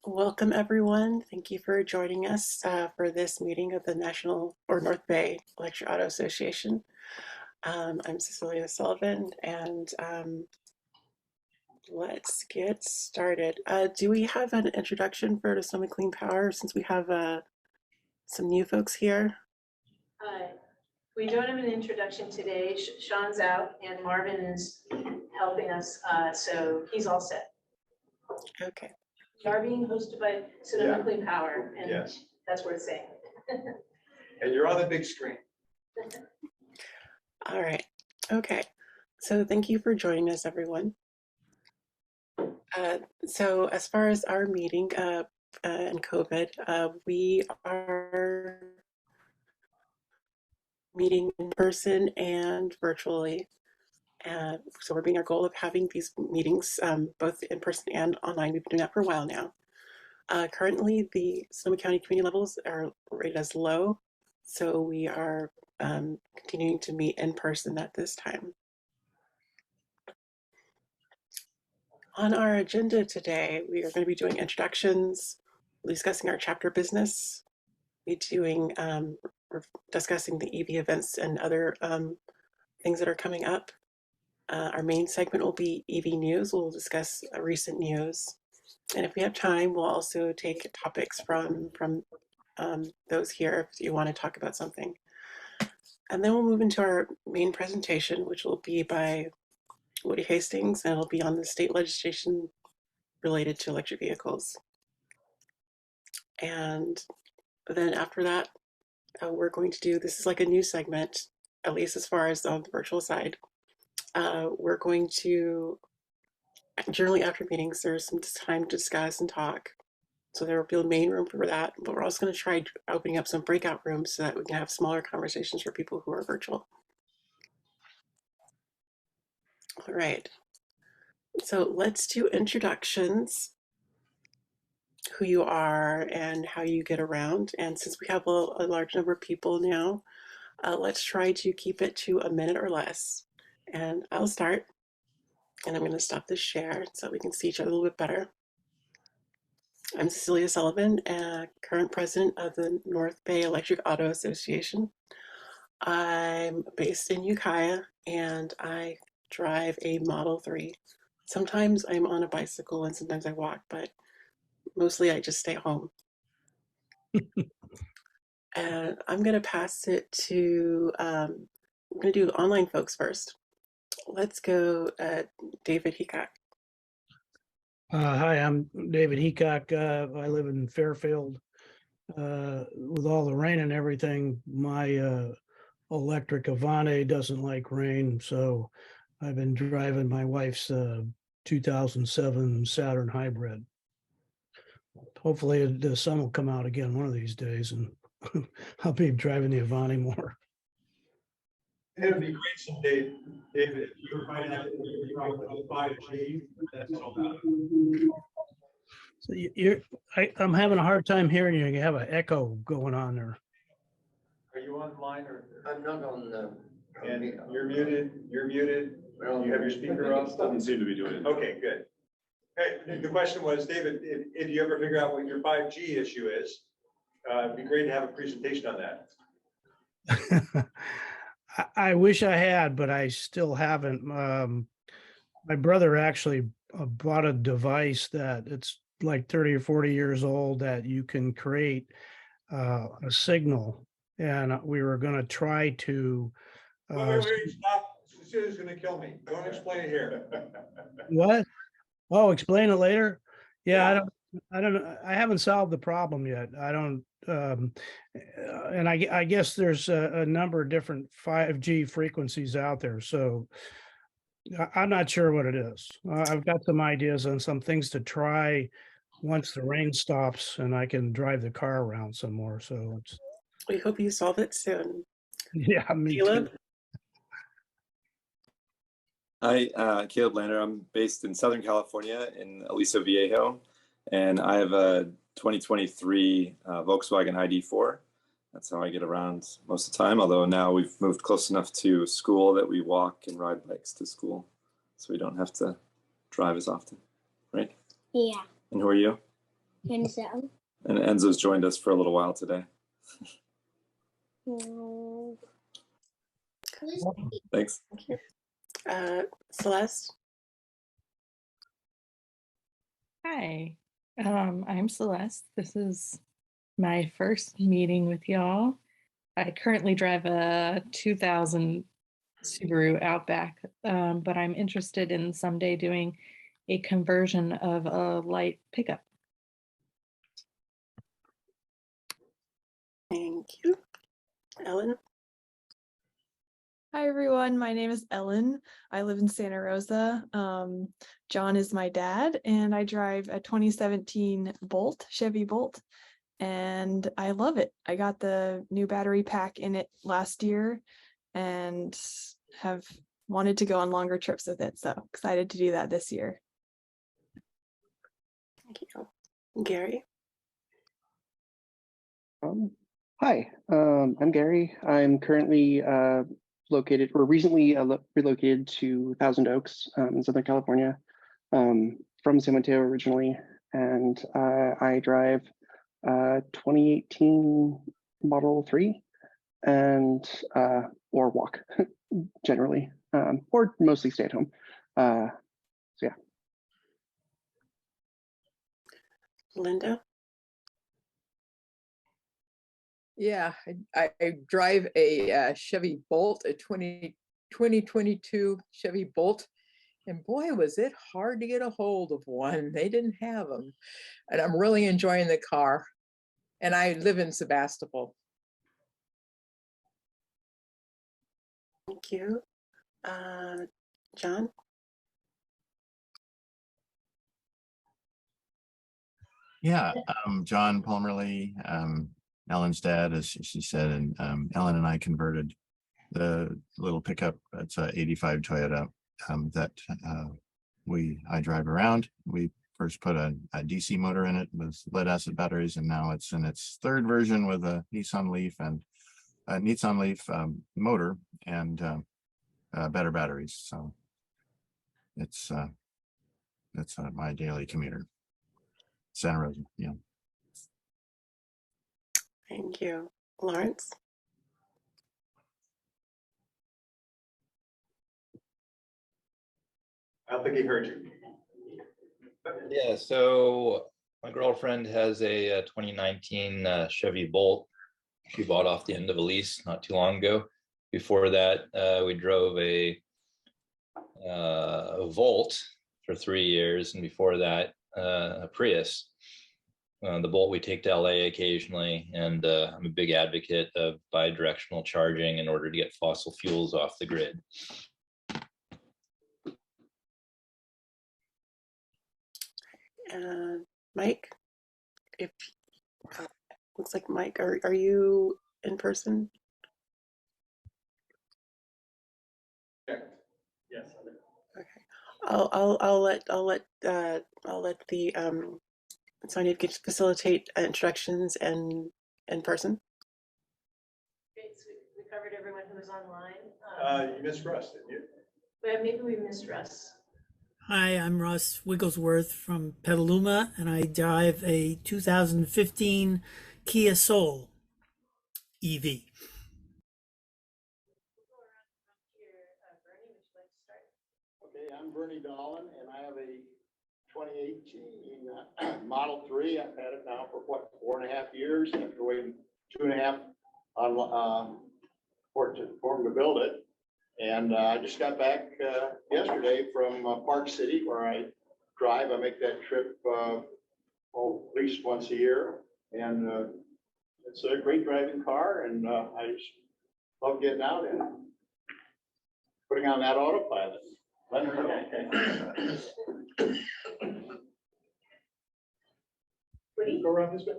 Welcome, everyone. Thank you for joining us for this meeting of the National or North Bay Electric Auto Association. I'm Cecilia Sullivan, and let's get started. Do we have an introduction for Sonoma Clean Power since we have some new folks here? We don't have an introduction today. Sean's out and Marvin is helping us, so he's all set. Okay. We are being hosted by Sonoma Clean Power, and Yes. that's worth saying. And you're on the big screen. All right. Okay. So thank you for joining us, everyone. So as far as our meeting and COVID, we are meeting in person and virtually. So we're meeting our goal of having these meetings both in person and online. We've been doing that for a while now. Currently, the Sonoma County community levels are rated as low, so we are continuing to meet in person at this time. On our agenda today, we are going to be doing introductions, discussing our chapter business, discussing the EV events and other things that are coming up. Our main segment will be EV news. We'll discuss recent news. And if we have time, we'll also take topics from those here if you want to talk about something. And then we'll move into our main presentation, which will be by Woody Hastings, and it'll be on the state legislation related to electric vehicles. And then after that, we're going to do, this is like a new segment, at least as far as on the virtual side. We're going to, generally after meetings, there's some time to discuss and talk. So there will be a main room for that, but we're also going to try opening up some breakout rooms so that we can have smaller conversations for people who are virtual. All right. So let's do introductions, who you are and how you get around. And since we have a large number of people now, let's try to keep it to a minute or less. And I'll start, and I'm going to stop this share so we can see each other a little bit better. I'm Cecilia Sullivan, current president of the North Bay Electric Auto Association. I'm based in Ukiah, and I drive a Model 3. Sometimes I'm on a bicycle and sometimes I walk, but mostly I just stay home. And I'm going to pass it to, I'm going to do online folks first. Let's go, David Heacock. Hi, I'm David Heacock. I live in Fairfield. With all the rain and everything, my electric Avante doesn't like rain, so I've been driving my wife's 2007 Saturn Hybrid. Hopefully the sun will come out again one of these days, and I'll be driving the Avante more. It would be great someday, David, if you were finding out that you're talking about 5G, that's all about it. So I'm having a hard time hearing you. You have an echo going on there. Are you online or? I'm not on the. And you're muted, Well, you have your speaker off? Doesn't seem to be doing it. Okay, good. Hey, the question was, David, if you ever figure out what your 5G issue is, it'd be great to have a presentation on that. I wish I had, but I still haven't. My brother actually bought a device that it's like 30 or 40 years old that you can create a signal. And we were going to try to. Wait, stop. Cecilia's going to kill me. Don't explain it here. What? Oh, explain it later. Yeah. I don't know. I haven't solved the problem yet. I don't. And I guess there's a number of different 5G frequencies out there. So I'm not sure what it is. I've got some ideas on some things to try once the rain stops and I can drive the car around some more. So it's. We hope you solve it soon. Yeah, me Caleb? too. Hi, Caleb Lander. I'm based in Southern California in Aliso Viejo, and I have a 2023 Volkswagen ID4. That's how I get around most of the time, although now we've moved close enough to school that we walk and ride bikes to school, so we don't have to drive as often, right? Yeah. And who are you? Hands down. And Enzo's joined us for a little while today. Thanks. Thank you. Celeste? Hi, I'm Celeste. This is my first meeting with y'all. I currently drive a 2000 Subaru Outback, but I'm interested in someday doing a conversion of a light pickup. Thank you. Ellen? Hi everyone, my name is Ellen. I live in Santa Rosa. John is my dad, and I drive a 2017 Bolt, Chevy Bolt, and I love it. I got the new battery pack in it last year and have wanted to go on longer trips with it, so excited to do that this year. Thank you. Gary? Hi, I'm Gary. I'm currently located, or recently relocated to Thousand Oaks in Southern California, from San Mateo originally, and I drive 2018 Model 3 and or walk generally, or mostly stay at home. So yeah. Linda? Yeah, I drive a Chevy Bolt, a 2022 Chevy Bolt. And boy, was it hard to get a hold of one. They didn't have them. And I'm really enjoying the car. And I live in Sebastopol. Thank you. John? Yeah, John Palmerly, Ellen's dad, as she said, and Ellen and I converted the little pickup. It's a 85 Toyota that I drive around. We first put a DC motor in it with lead acid batteries, and now it's in its third version with a Nissan Leaf and a Nissan Leaf motor and better batteries. So it's my daily commuter. Santa Rosa, yeah. Thank you. Lawrence? I don't think he heard you. Yeah, so my girlfriend has a 2019 Chevy Bolt. She bought off the end of a lease not too long ago. Before that, we drove a Volt for 3 years, and before that, a Prius. The Bolt we take to LA occasionally, and I'm a big advocate of bi-directional charging in order to get fossil fuels off the grid. Mike? If looks like Mike, are you in person? Yes. Okay. I'll let the Sonia facilitate introductions and in person. Great, so we covered everyone who was online. You missed Russ, didn't you? But maybe we missed Russ. Hi, I'm Russ Wigglesworth from Petaluma, and I drive a 2015 Kia Soul EV. Okay, I'm Bernie Dolan, and I have a 2018 Model 3. I've had it now for what, 4.5 years after waiting 2.5 on for them to build it. And I just got back yesterday from Park City, where I drive. I make that trip at least once a year, and it's a great driving car, and I just love getting out and putting on that autopilot. Let her know. Woody? Go around this way.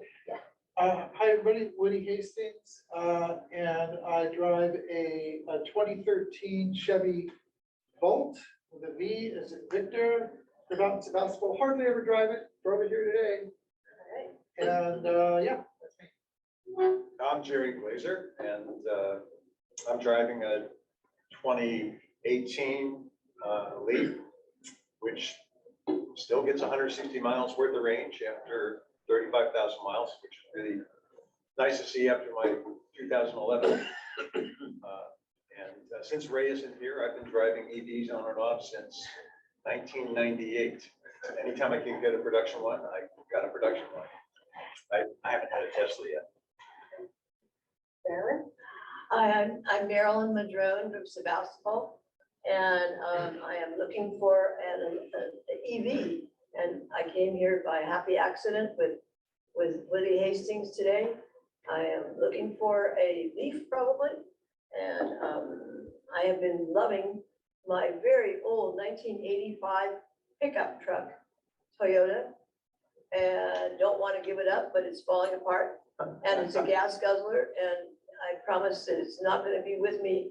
Hi, everybody. Woody Hastings, and I drive a 2013 Chevy Volt with a V as in Victor. Live out in Sebastopol. Hardly ever drive it. Drove it here today. And yeah, that's me. I'm Jerry Glazer, and I'm driving a 2018 Leaf, which still gets 160 miles worth of range after 30 25,000 miles, which is really nice to see after my 2011. Since Ray isn't here, I've been driving EVs on and off since 1998. Anytime I can get a production one, I got a production one. I haven't had a Tesla yet. Marilyn? I'm Marilyn Madrone from Sebastopol, and I am looking for an EV. And I came here by happy accident with Woody Hastings today. I am looking for a Leaf probably, and I have been loving my very old 1985 pickup truck, Toyota, and don't want to give it up, but it's falling apart. And it's a gas guzzler, and I promise that it's not going to be with me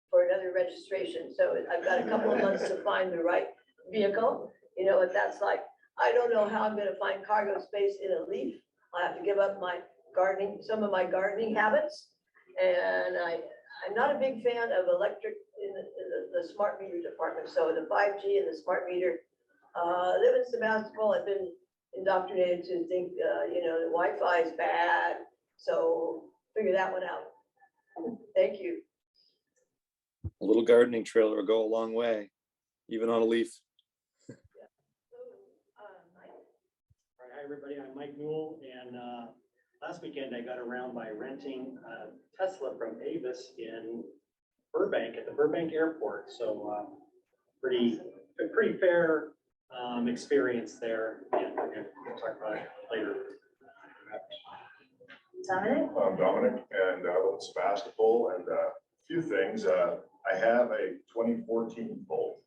for another registration. So I've got a couple of months to find the right vehicle. You know what that's like. I don't know how I'm going to find cargo space in a Leaf. I have to give up my gardening, some of my gardening habits. And I'm not a big fan of electric in the smart meter department. So the 5G and the smart meter, live in Sebastopol. I've been indoctrinated to think, you know, the Wi-Fi is bad. So figure that one out. Thank you. A little gardening trailer will go a long way, even on a Leaf. Hi, everybody. I'm Mike Newell, and last weekend I got around by renting a Tesla from Avis in Burbank at the Burbank Airport. So pretty fair experience there, and we're going to talk about it later. Dominic? I'm Dominic, and I live in Sebastopol, and a few things. I have a 2014 Bolt,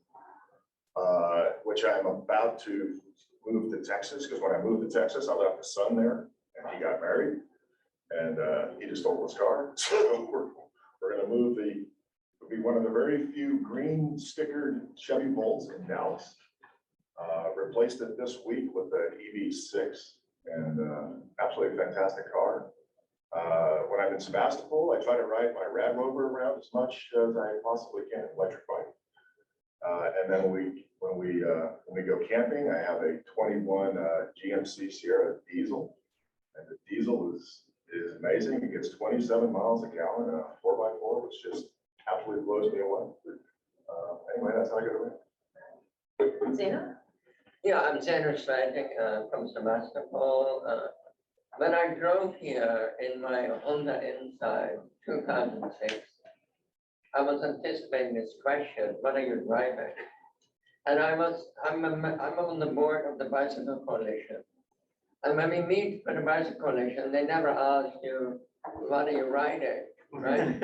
which I'm about to move to Texas, because when I moved to Texas, I left the son there, and he got married, and he just stole his car. So we're going to move it'll be one of the very few green stickered Chevy Bolts in Dallas. Replaced it this week with an EV6, and absolutely fantastic car. When I'm in Sebastopol, I try to ride my Rad Rover around as much as I possibly can, electric bike. And then when we go camping, I have a 21 GMC Sierra diesel, and the diesel is amazing. It gets 27 miles a gallon in a 4x4, which just absolutely blows me away. Anyway, that's how I get around. Zena? Yeah, I'm Xander Sladek from Sebastopol. When I drove here in my Honda Insight 2006, I was anticipating this question: what are you driving? And I'm on the board of the Bicycle Coalition. And when we meet for the Bicycle Coalition, they never ask you, what are you riding, right?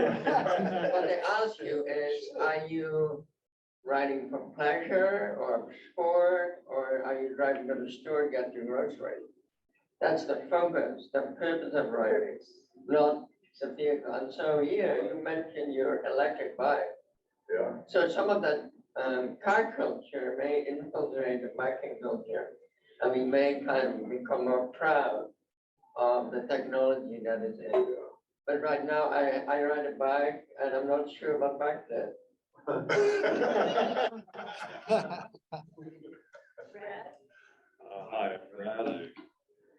What they ask you is, are you riding for pleasure or sport, or are you driving to the store, get your groceries? That's the focus, the purpose of riding, not the vehicle. And so here you mentioned your electric bike. Yeah. So some of that car culture may infiltrate the biking culture, and we may kind of become more proud of the technology that is in. But right now I ride a bike, and I'm not sure about back then. Hi, I'm Brad. I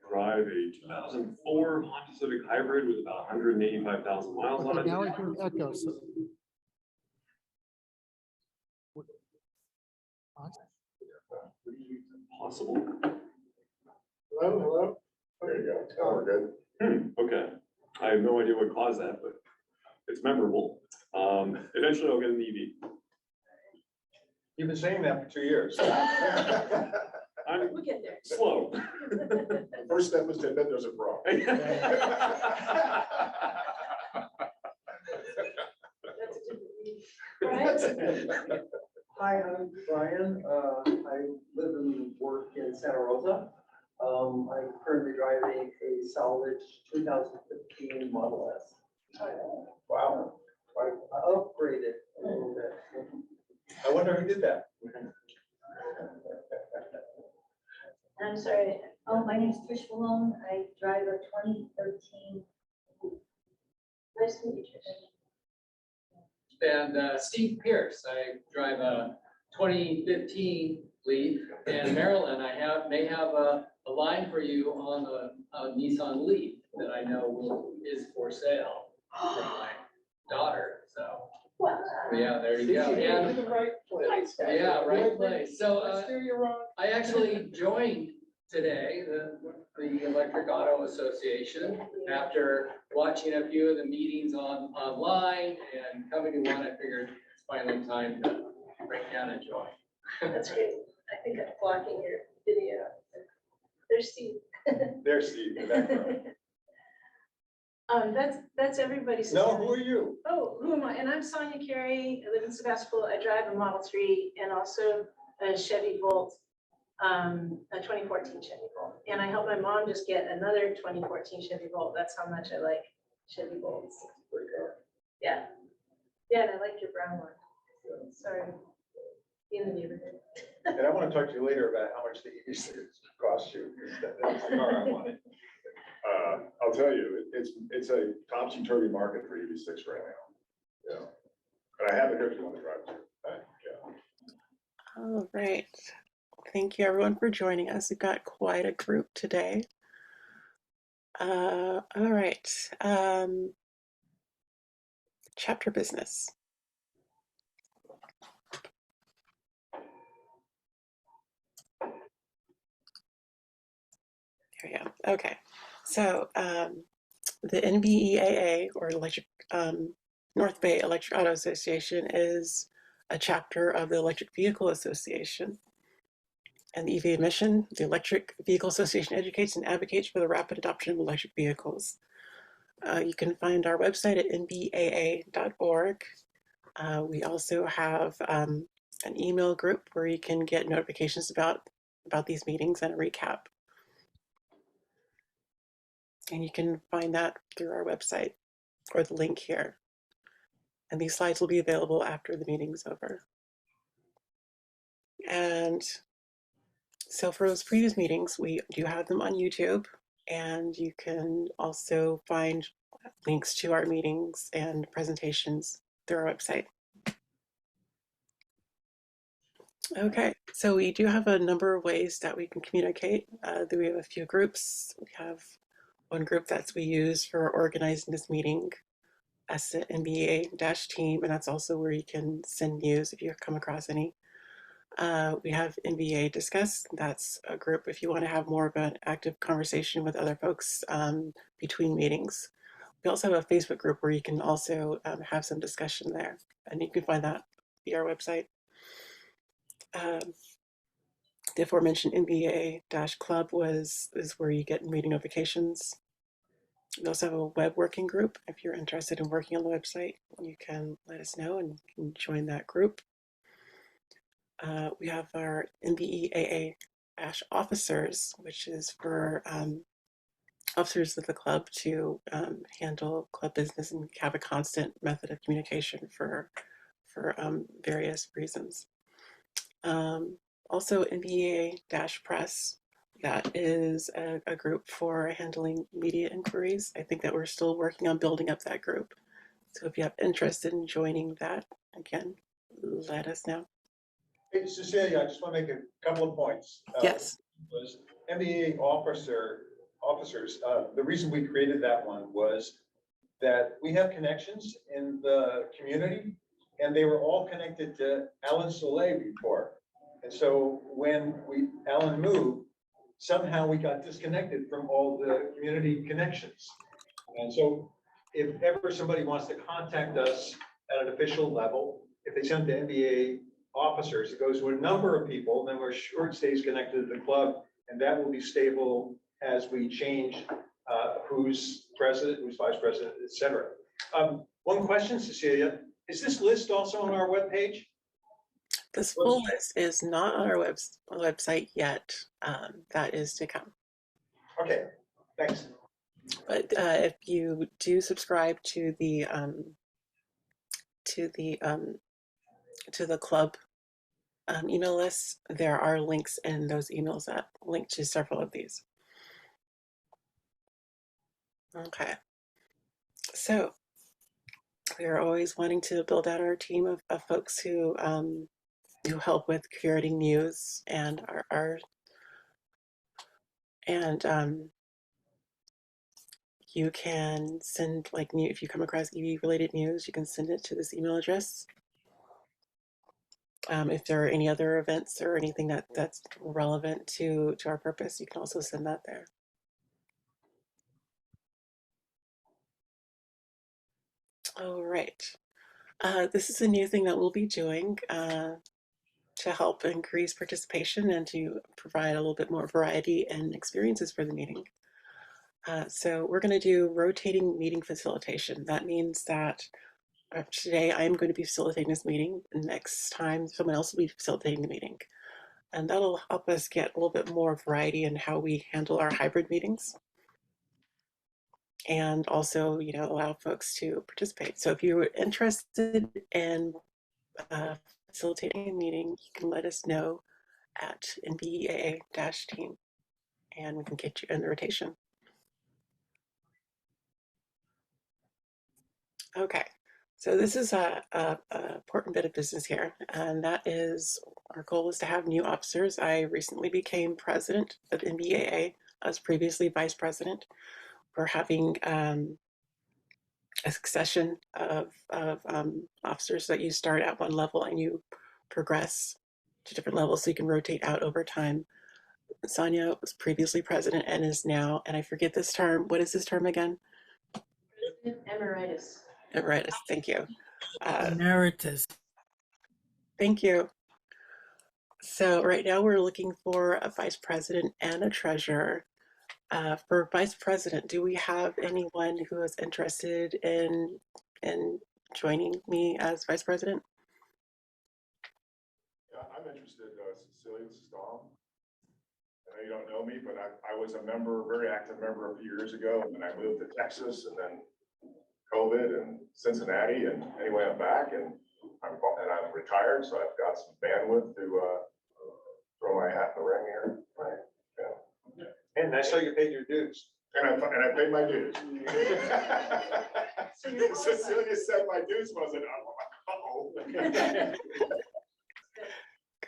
drive a 2004 Honda Civic Hybrid with about 185,000 miles on it. Now I hear echoes. Possible. Hello? There you go. Oh, we're good. Okay. I have no idea what caused that, but it's memorable. Eventually I'll get an EV. You've been saying that for 2 years. I'm We'll get there. slow. First step is to admit there's a problem. Hi, I'm Brian. I live and work in Santa Rosa. I'm currently driving a salvage 2015 Model S. Wow. I upgraded a little bit. I wonder who did that. I'm sorry. Oh, my name is Trish Malone. I drive a 2013. Nice to meet you. And Steve Pierce, I drive a 2015 Leaf. And Marilyn, may have a line for you on a Nissan Leaf that I know is for sale from my daughter, so. Wow. Yeah, there you go. You're in And the right place. yeah, right place. So I steer you wrong. I actually joined today the Electric Auto Association after watching a few of the meetings online and coming to one. I figured it's finally time to break down and join. That's great. I think I'm blocking your video. There's Steve. There's Steve in the background. That's everybody. No, who are you? Oh, who am I? And I'm Sonia Carey. I live in Sebastopol. I drive a Model 3 and also a Chevy Volt, a 2014 Chevy Volt. And I helped my mom just get another 2014 Chevy Volt. That's how much I like Chevy Volts. Yeah. Yeah, and I like your brown one. Sorry. In the neighborhood. And I want to talk to you later about how much the EV6 cost you. That's the car I wanted. I'll tell you, it's a topsy-turvy market for EV6 right now. Yeah. But I have it here if you want to drive it. Yeah. All right. Thank you everyone for joining us. We've got quite a group today. All right. Chapter business. There we go. Okay. So the NBEAA, or North Bay Electric Auto Association, is a chapter of the Electric Vehicle Association. And the EV mission, the Electric Vehicle Association educates and advocates for the rapid adoption of electric vehicles. You can find our website at nbaa.org. We also have an email group where you can get notifications about these meetings and a recap. And you can find that through our website or the link here. And these slides will be available after the meeting's over. And so for those previous meetings, we do have them on YouTube, and you can also find links to our meetings and presentations through our website. Okay, so we do have a number of ways that we can communicate. We have a few groups. We have one group that we use for organizing this meeting as the NBEAA-team, and that's also where you can send news if you come across any. We have NBEAA Discuss. That's a group if you want to have more of an active conversation with other folks between meetings. We also have a Facebook group where you can also have some discussion there, and you can find that via our website. The aforementioned NBEAA-Club is where you get meeting notifications. We also have a web working group. If you're interested in working on the website, you can let us know and you can join that group. We have our NBEAA-officers, which is for officers of the club to handle club business and have a constant method of communication for various reasons. Also NBEAA-Press, that is a group for handling media inquiries. I think that we're still working on building up that group. So if you have interest in joining that, again, let us know. Hey, Cecilia, I just want to make a couple of points. Yes. Was NBEAA officers, the reason we created that one was that we have connections in the community, and they were all connected to Alan Soleil before. And so when Alan moved, somehow we got disconnected from all the community connections. And so if ever somebody wants to contact us at an official level, if they send to NBEAA officers, it goes to a number of people, then we're sure it stays connected to the club, and that will be stable as we change who's president, who's vice president, et cetera. One question, Cecilia, is this list also on our webpage? This full list is not on our website yet. That is to come. Okay, thanks. But if you do subscribe to the club email list, there are links in those emails that link to several of these. Okay, so we are always wanting to build out our team of folks who who help with curating news and you can send like new, if you come across EV related news, you can send it to this email address. If there are any other events or anything that's relevant to our purpose, you can also send that there. All right. This is a new thing that we'll be doing to help increase participation and to provide a little bit more variety and experiences for the meeting. So we're going to do rotating meeting facilitation. That means that today I am going to be facilitating this meeting. Next time, someone else will be facilitating the meeting. And that'll help us get a little bit more variety in how we handle our hybrid meetings. And also, you know, allow folks to participate. So if you're interested in facilitating a meeting, you can let us know at NBEAA-team, and we can get you in the rotation. Okay, so this is a important bit of business here, and that is our goal is to have new officers. I recently became president of NBEAA. I was previously vice president. We're having a succession of officers that you start at one level and you progress to different levels so you can rotate out over time. Sonia was previously president and is now, and I forget this term, what is this term again? President Emeritus. Emeritus, thank you. Emeritus. Thank you. So right now we're looking for a vice president and a treasurer. For vice president, do we have anyone who is interested in joining me as vice president? Yeah, I'm interested, Cecilia, this is Tom. I know you don't know me, but I was a member, very active member a few years ago, and then I moved to Texas, and then COVID and Cincinnati, and anyway, I'm back, and I'm retired, so I've got some bandwidth to throw my hat in the ring here. Right. Yeah. And I saw you paid your dues. And I paid my dues. Cecilia said my dues wasn't uh-oh.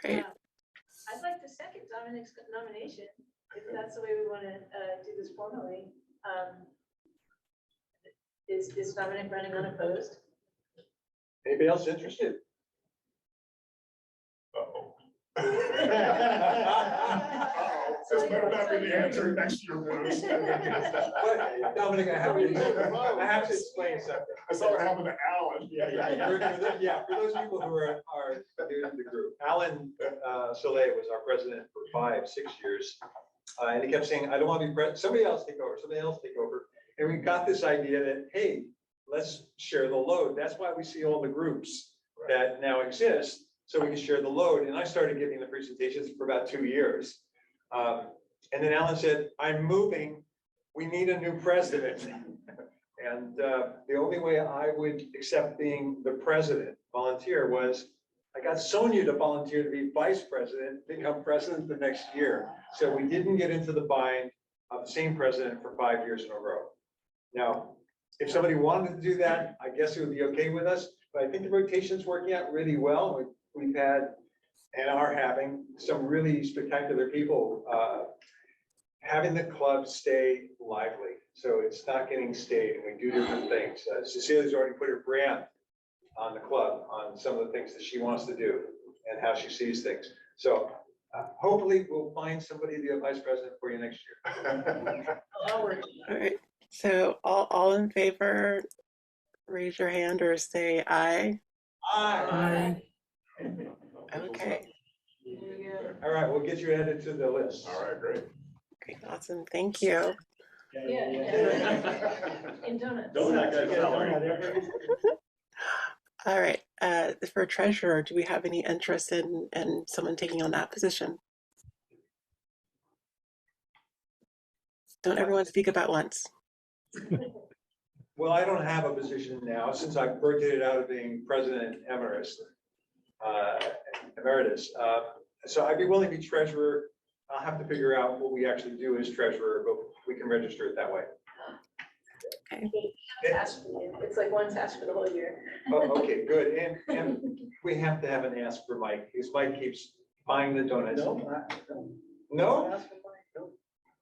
Great. I'd like to second Dominic's nomination, if that's the way we want to do this formally. Is Dominic running unopposed? Anybody else interested? Uh-oh. This better not be the answer next year, folks. Dominic, I have to explain something. I saw what happened to Alan. For those people who are new to the group, Alan Soleil was our president for 5-6 years. And he kept saying, I don't want to be president, somebody else take over, somebody else take over. And we got this idea that, hey, let's share the load. That's why we see all the groups that now exist, so we can share the load. And I started giving the presentations for about 2 years. And then Alan said, I'm moving, we need a new president. And the only way I would accept being the president, volunteer, was I got Sonia to volunteer to be vice president, become president the next year. So we didn't get into the bind of the same president for 5 years in a row. Now, if somebody wanted to do that, I guess it would be okay with us, but I think the rotation's working out really well. We've had and are having some really spectacular people having the club stay lively. So it's not getting stayed, and we do different things. Cecilia's already put her brand on the club, on some of the things that she wants to do and how she sees things. So hopefully we'll find somebody to be a vice president for you next year. All right. So all in favor, raise your hand or say aye. Aye. Okay. All right, we'll get you added to the list. All right, great. Great, awesome, thank you. In donuts. All right, for treasurer, do we have any interest in someone taking on that position? Don't everyone speak about once. Well, I don't have a position now since I've rotated out of being president emeritus. So I'd be willing to be treasurer. I'll have to figure out what we actually do as treasurer, but we can register it that way. Okay. Task for you. It's like one task for the whole year. Oh, okay, good. And we have to have an ask for Mike, because Mike keeps buying the donuts. No?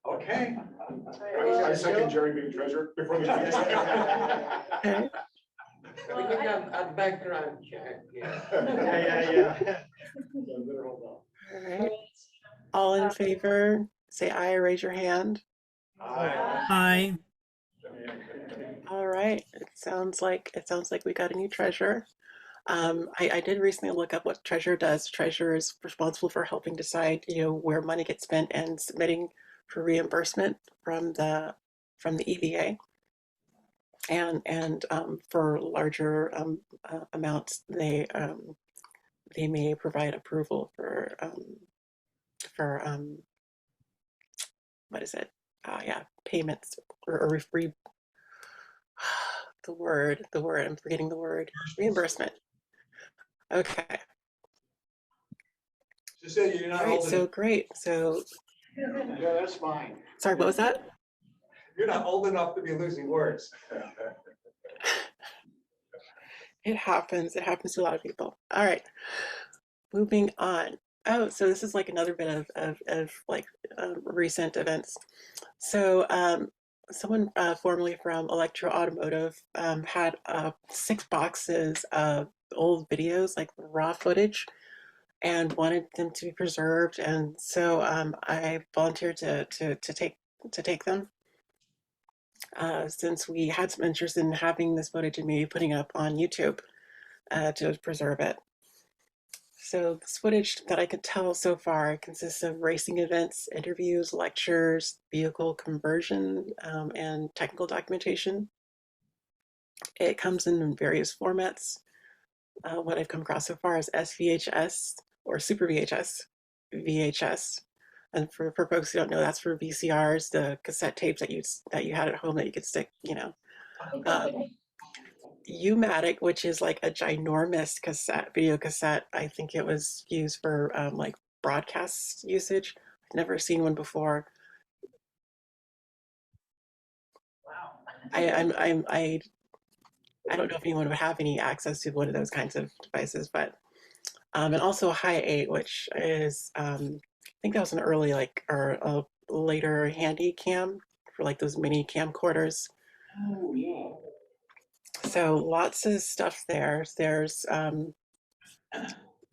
Okay. I second Jerry being treasurer before the. Okay. We can have a background check. Yeah. All right. All in favor, say aye or raise your hand. Hi. All right. It sounds like we got a new treasurer. I did recently look up what treasurer does. Treasurer is responsible for helping decide, where money gets spent and submitting for reimbursement from the EVA. And for larger amounts, they may provide approval for what is it? Yeah, payments or free. The word. I'm forgetting the word. Reimbursement. Okay. Just say you're not All right. old So enough. great. So Yeah, that's mine. sorry. What was that? You're not old enough to be losing words. It happens. It happens to a lot of people. All right. Moving on. Oh, so this is like another bit of like recent events. So someone formerly from Electro Automotive had 6 boxes of old videos, like raw footage, and wanted them to be preserved. And so I volunteered to take them. Since we had some interest in having this footage and maybe putting it up on YouTube to preserve it. So this footage that I could tell so far consists of racing events, interviews, lectures, vehicle conversion, and technical documentation. It comes in various formats. What I've come across so far is SVHS or Super VHS, VHS. And for folks who don't know, that's for VCRs, the cassette tapes that you had at home that you could stick, U-matic, which is like a ginormous video cassette. I think it was used for like broadcast usage. I've never seen one before. Wow. I don't know if anyone would have any access to one of those kinds of devices, but and also a high 8, which is I think that was an early or a later handy cam for like those mini camcorders. Oh, yeah. So lots of stuff there. There's a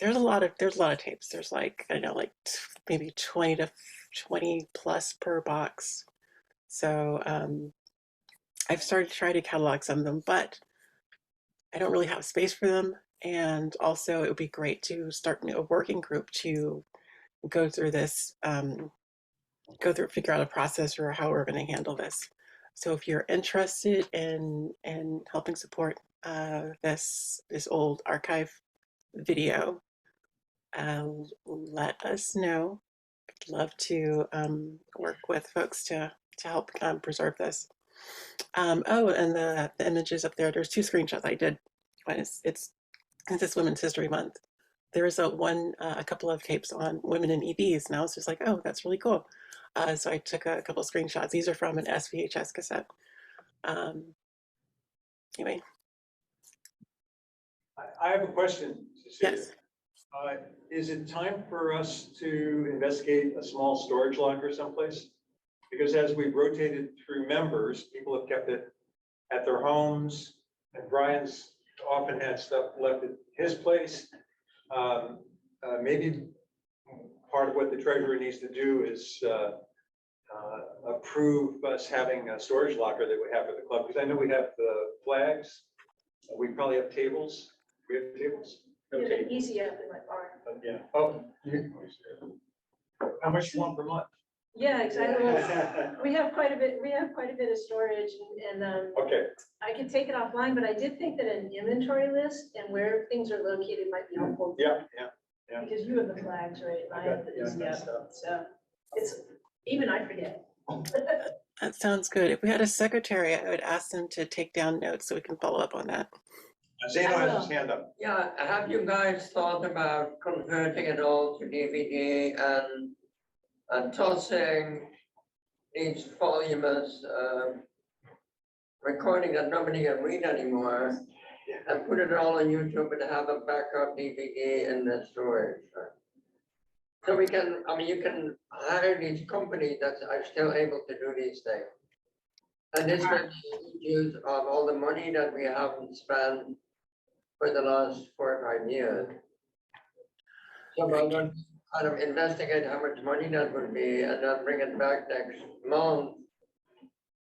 lot of tapes. There's like I know like maybe 20 to 20 plus per box. So I've started to try to catalog some of them, but I don't really have space for them. And also, it would be great to start a working group to go through this, figure out a process for how we're going to handle this. So if you're interested in helping support this old archive video, let us know. I'd love to work with folks to help preserve this. Oh, and the images up there. There's 2 screenshots I did. It's this Women's History Month. There is a couple of tapes on women in EVs, and I was just like, oh, that's really cool. So I took a couple of screenshots. These are from an SVHS cassette. Anyway. I have a question, Cecilia. Yes. Is it time for us to investigate a small storage locker someplace? Because as we've rotated through members, people have kept it at their homes, and Brian's often had stuff left at his place. Maybe part of what the treasurer needs to do is approve us having a storage locker that we have for the club, because I know we have the flags. We probably have tables. We have tables. No tables. Easy up in my bar. Yeah. Oh. How much you want per month? Yeah, exactly. We have quite a bit. We have quite a bit of storage, and okay. I could take it offline, but I did think that an inventory list and where things are located might be helpful. Yeah. Because you have the flags, right? I have the stuff. So it's even I forget. That sounds good. If we had a secretary, I would ask them to take down notes so we can follow up on that. Zeno has his hand up. Yeah, have you guys thought about converting it all to DVD and tossing each volume as recording that nobody can read anymore and put it all on YouTube and have a backup DVD in the storage. So we can, I mean, you can hire these companies that are still able to do these things. And this makes use of all the money that we haven't spent for the last 4 or 5 years. So I'm going to kind of investigate how much money that would be and then bring it back next month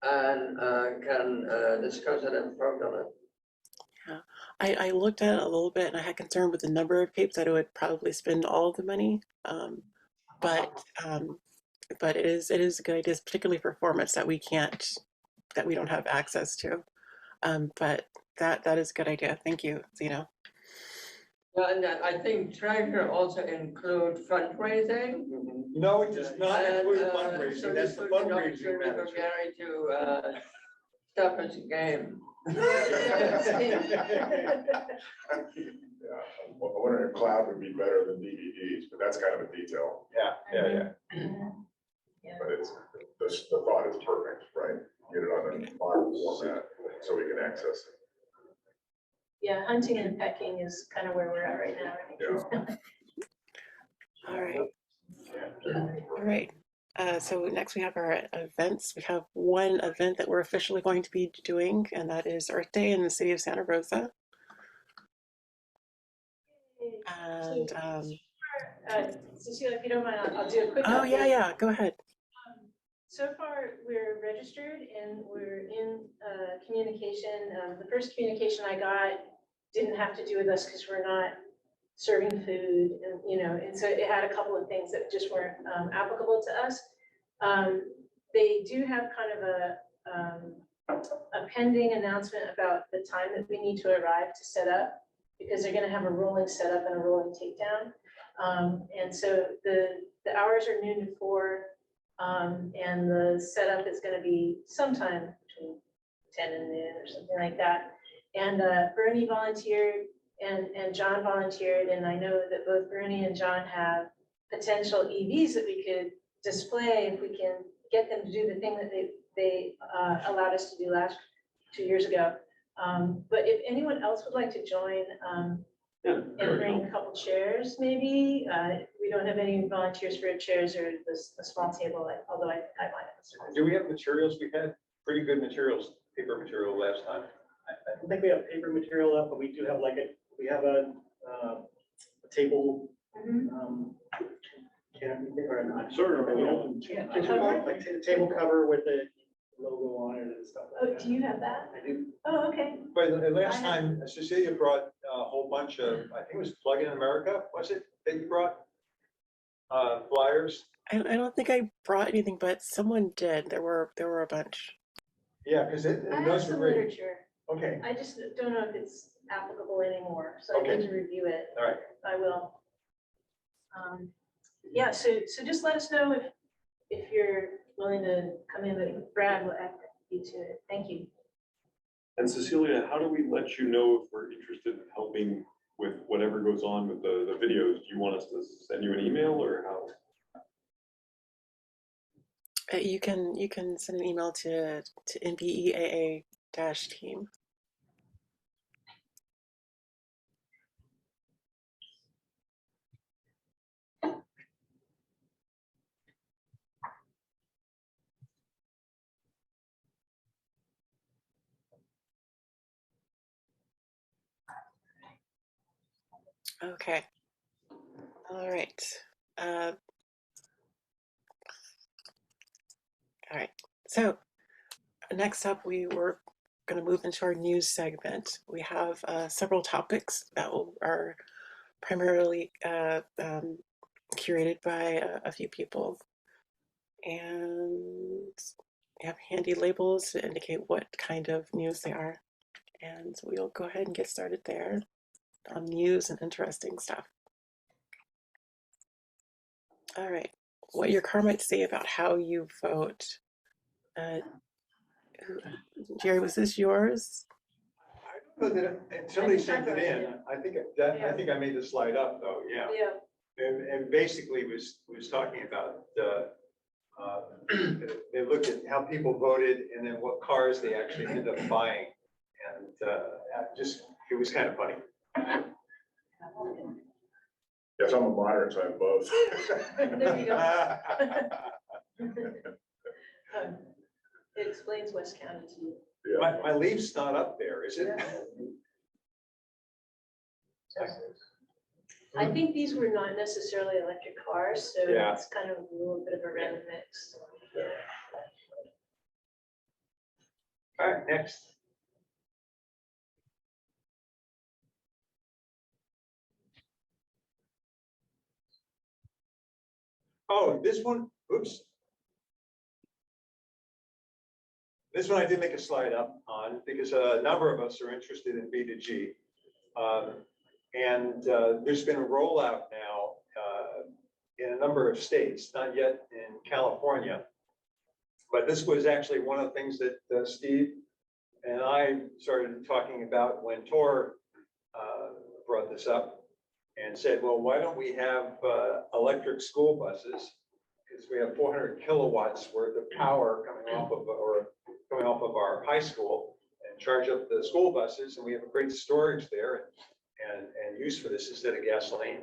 and can discuss it and vote on it. Yeah, I looked at it a little bit and I had concern with the number of tapes that it would probably spend all of the money. But it is a good idea, particularly for formats that we don't have access to. But that is a good idea. Thank you, Zeno. Yeah, and I think try to also include fundraising. No, it does not include So fundraising. That's this the would be an fundraising opportunity for manager. Gary to step his game. Yeah, I wonder if cloud would be better than DVDs, but that's kind of a detail. Yeah. But it's, the thought is perfect, right? Get it on a file format so we can access it. Yeah, hunting and pecking is kind of where we're at right now. All right. All right. So next we have our events. We have one event that we're officially going to be doing, and that is Earth Day in the city of Santa Rosa. And Cecilia, if you don't mind, I'll do a quick oh update. yeah, go ahead. So far, we're registered and we're in communication. The first communication I got didn't have to do with us because we're not serving food, and so it had a couple of things that just weren't applicable to us. They do have kind of a pending announcement about the time that we need to arrive to set up, because they're going to have a rolling setup and a rolling takedown. And so the hours are noon to 4. And the setup is going to be sometime between 10 and noon or something like that. And Bernie volunteered and John volunteered. And I know that both Bernie and John have potential EVs that we could display if we can get them to do the thing that they allowed us to do last 2 years ago. But if anyone else would like to join and bring a couple chairs, maybe. We don't have any volunteers for chairs or the small table, although I might have. Do we have materials? We had pretty good materials, paper material last time. I don't think we have paper material up, but we do have we have a table. Canopy or not? Sort of. Like a table cover with the logo on it and stuff like that. Do you have that? I do. Oh, okay. But the last time Cecilia brought a whole bunch of, I think it was Plug in America, was it, that you brought? Flyers? I don't think I brought anything, but someone did. There were a bunch. Yeah, because I have those were some great. literature. Okay. I just don't know if it's applicable anymore, so I Okay. need to review it. All right. I will. Yeah, so just let us know if you're willing to come in, but Brad will add you to it. Thank you. And Cecilia, how do we let you know if we're interested in helping with whatever goes on with the videos? Do you want us to send you an email or how? You can send an email to NBEAA-team. Okay. All right. All right. So next up, we were going to move into our news segment. We have several topics that are primarily curated by a few people. And we have handy labels to indicate what kind of news they are. And so we'll go ahead and get started there on news and interesting stuff. All right, what your car might say about how you vote. Jerry, was this yours? I don't know that somebody sent it in. I think I made the slide up though. Yeah. Yeah. And basically was talking about They looked at how people voted and then what cars they actually ended up buying. And it was kind of funny. Yes, I'm a moderate, so I have both. There you go. It explains West County to you. Yeah. My leaf's not up there, is it? I think these were not necessarily electric cars, so Yeah. it's kind of a little bit of a random mix. All right, next. Oh, this one, oops. This one I did make a slide up on because a number of us are interested in B2G. There's been a rollout now in a number of states, not yet in California. But this was actually one of the things that Steve and I started talking about when Tor brought this up and said, well, why don't we have electric school buses? Because we have 400 kilowatts worth of power coming off of our high school and charge up the school buses. And we have a great storage there and use for this instead of gasoline.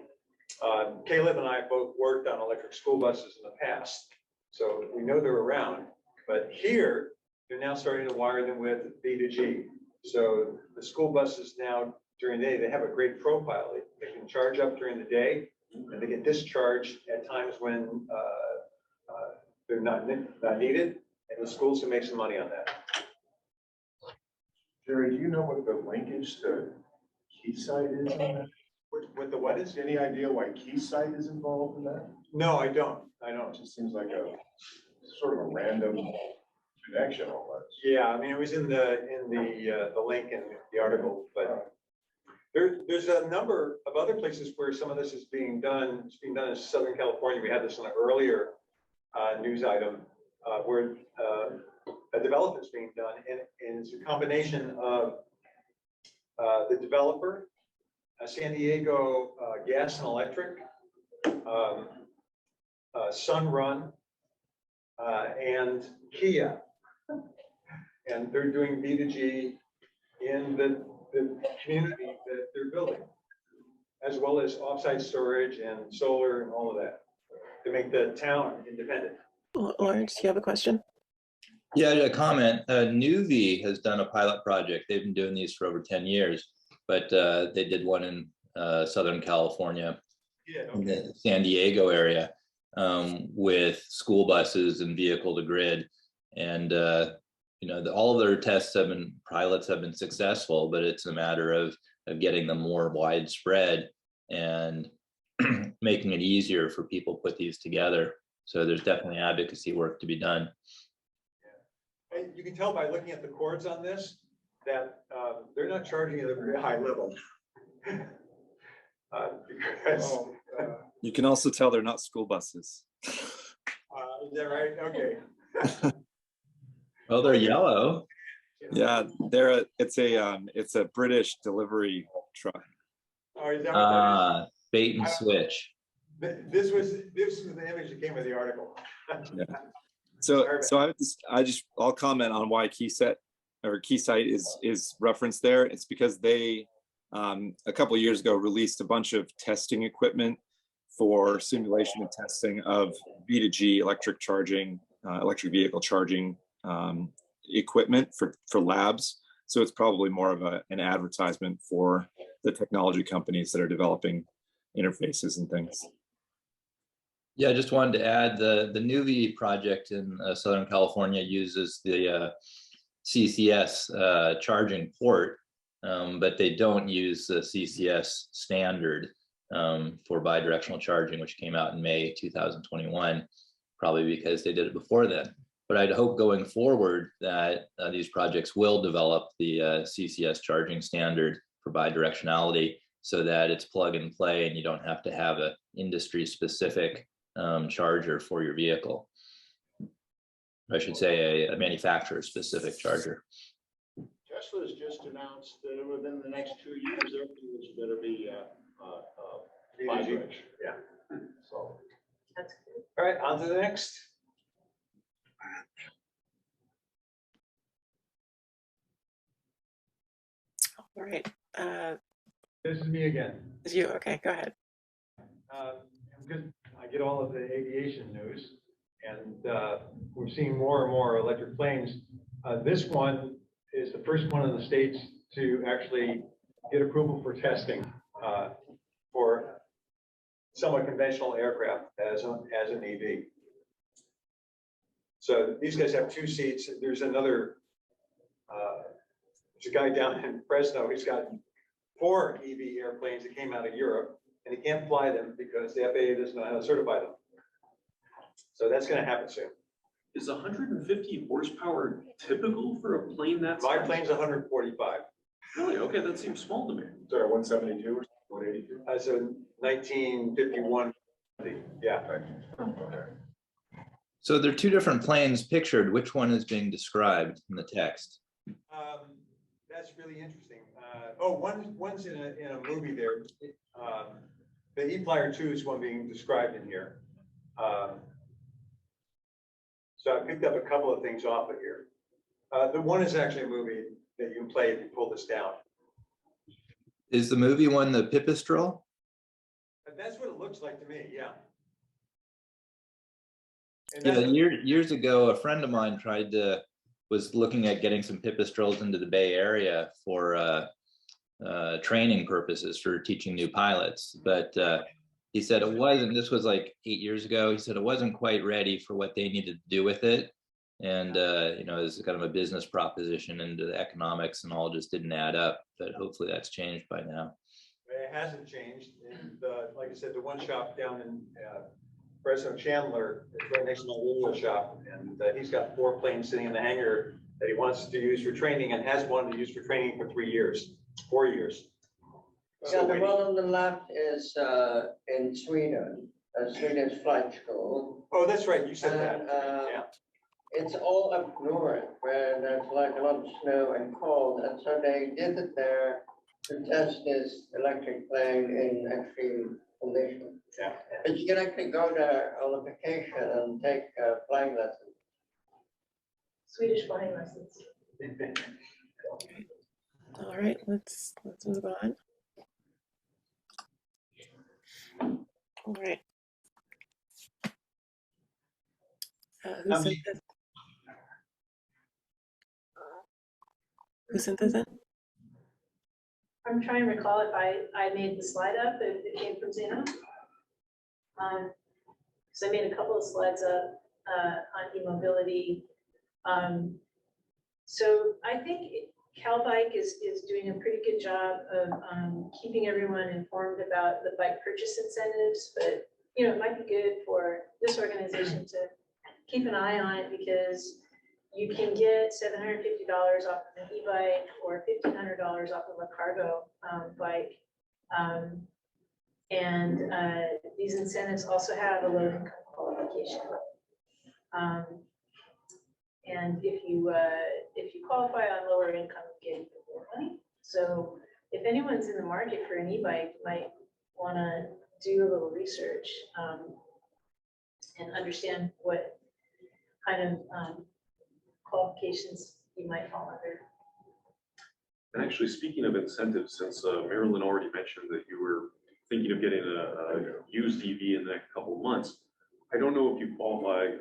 Caleb and I both worked on electric school buses in the past, so we know they're around. But here, they're now starting to wire them with B2G. So the school buses now during the day, they have a great profile. They can charge up during the day, and they get discharged at times when they're not needed, and the schools can make some money on that. Jerry, do you know what the linkage to Keysight is on that? With the what is? Any idea why Keysight is involved in that? No, I don't. It just seems like a sort of a random connection almost. Yeah, I mean, it was in the link in the article, but there's a number of other places where some of this is being done. It's being done in Southern California. We had this in an earlier news item where a development's being done, and it's a combination of the developer, San Diego Gas and Electric, Sunrun, and Kia. And they're doing B2G in the community that they're building, as well as offsite storage and solar and all of that to make the town independent. Lawrence, do you have a question? Yeah, a comment. NBEAA has done a pilot project. They've been doing these for over 10 years, but they did one in Southern California, in the San Diego area, with school buses and vehicle to grid. And all of their pilots have been successful, but it's a matter of getting them more widespread and making it easier for people to put these together. So there's definitely advocacy work to be done. And you can tell by looking at the cords on this that they're not charging at a very high level. Because, You can also tell they're not school buses. is that right? Okay. Well, they're yellow. Yeah, it's a British delivery truck. Oh, is that what that is? Bait and switch. This was the image that came with the article. Yeah. So I'll comment on why Keysight is referenced there. It's because they a couple of years ago released a bunch of testing equipment for simulation and testing of B2G electric vehicle charging equipment for labs. So it's probably more of an advertisement for the technology companies that are developing interfaces and things. Yeah, I just wanted to add the NBEAA project in Southern California uses the CCS charging port, but they don't use the CCS standard for bidirectional charging, which came out in May 2021, probably because they did it before then. But I'd hope going forward that these projects will develop the CCS charging standard for bidirectionality so that it's plug and play and you don't have to have an industry specific charger for your vehicle. I should say a manufacturer specific charger. Tesla's just announced that within the next 2 years, everything was going to be B2G. Yeah. So. All right, on to the next. All right. This is me again. Is you okay? Go ahead. Because I get all of the aviation news, and we're seeing more and more electric planes. This one is the first one in the States to actually get approval for testing for somewhat conventional aircraft as an EV. So these guys have 2 seats. There's another, there's a guy down in Fresno. He's got 4 EV airplanes that came out of Europe, and he can't fly them because the FAA doesn't know how to certify them. So that's going to happen soon. Is 150 horsepower typical for a plane that size? My plane's 145. Really? Okay, that seems small to me. Sorry, 172 or 182? As a 1951. Yeah. So there are 2 different planes pictured. Which one is being described in the text? That's really interesting. One's in a movie there. The E-Flyer 2 is one being described in here. So I picked up a couple of things off of here. The one is actually a movie that you can play if you pull this down. Is the movie one the Pipistrel? That's what it looks like to me, yeah. And Yeah, that's years ago, a friend of mine was looking at getting some Pipistrels into the Bay Area for training purposes for teaching new pilots. But he said it wasn't, this was like 8 years ago. He said it wasn't quite ready for what they needed to do with it. And, you know, it's kind of a business proposition, and the economics and all just didn't add up. But hopefully that's changed by now. It hasn't changed. And like I said, the one shop down in Fresno Chandler is right next to my radio shop. And he's got 4 planes sitting in the hangar that he wants to use for training, and has one to use for training for 4 years. Yeah, the one on the left is in Sweden, a Swedish flight school. Oh, that's right. You said that. Yeah. It's all up north where there's like a lot of snow and cold. And so they did it there to test this electric plane in extreme conditions. Yeah. But you can actually go there on vacation and take flying lessons. Swedish flying lessons. All right, let's move on. All right. Who sent this? Who sent this in? I'm trying to recall if I made the slide up, if it came from Zeno. So I made a couple of slides up on e-mobility. So I think CalBike is doing a pretty good job of keeping everyone informed about the bike purchase incentives, but you know, it might be good for this organization to keep an eye on it, because you can get $750 off of an e-bike or $1,500 off of a cargo bike. And these incentives also have a low income qualification. And if you qualify on lower income, you get even more money. So if anyone's in the market for an e-bike, you might want to do a little research and understand what kind of qualifications you might fall under. And actually, speaking of incentives, since Marilyn already mentioned that you were thinking of getting a used EV in the next couple of months, I don't know if you qualify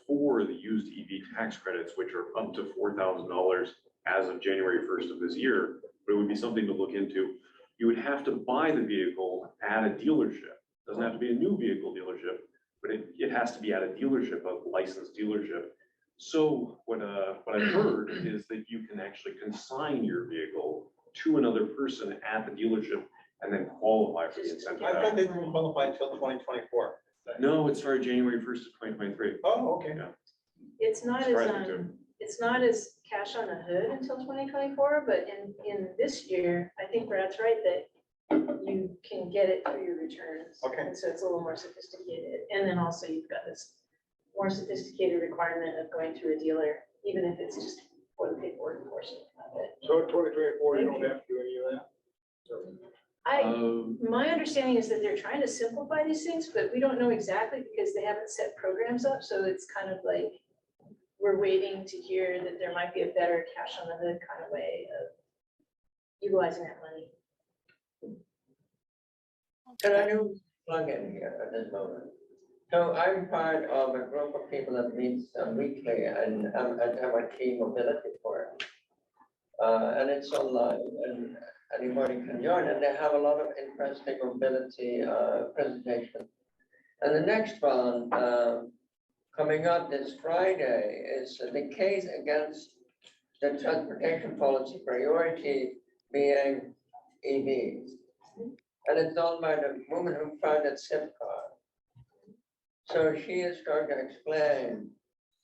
for the used EV tax credits, which are up to $4,000 as of January 1st of this year, but it would be something to look into. You would have to buy the vehicle at a dealership. It doesn't have to be a new vehicle dealership, but it has to be at a dealership, a licensed dealership. So what I've heard is that you can actually consign your vehicle to another person at the dealership and then qualify for the incentive. I thought they didn't qualify until 2024. No, it started January 1st of 2023. Oh, okay. Yeah. It's not as cash on the hood until 2024, but in this year, I think Brad's right that you can get it through your returns. Okay. And so it's a little more sophisticated. And then also you've got this more sophisticated requirement of going through a dealer, even if it's just for the paperwork portion of it. So in 2024, you don't have to do any of that? My understanding is that they're trying to simplify these things, but we don't know exactly because they haven't set programs up. So it's kind of like we're waiting to hear that there might be a better cash on the hood kind of way of utilizing that money. Can I do plug in here at this moment? So I'm part of a group of people that meets weekly and at MIT Mobility Forum. And it's online and anybody can join, and they have a lot of interesting mobility presentations. And the next one coming up this Friday is the case against the transportation policy priority being EVs. And it's done by the woman who founded Zipcar. So she is going to explain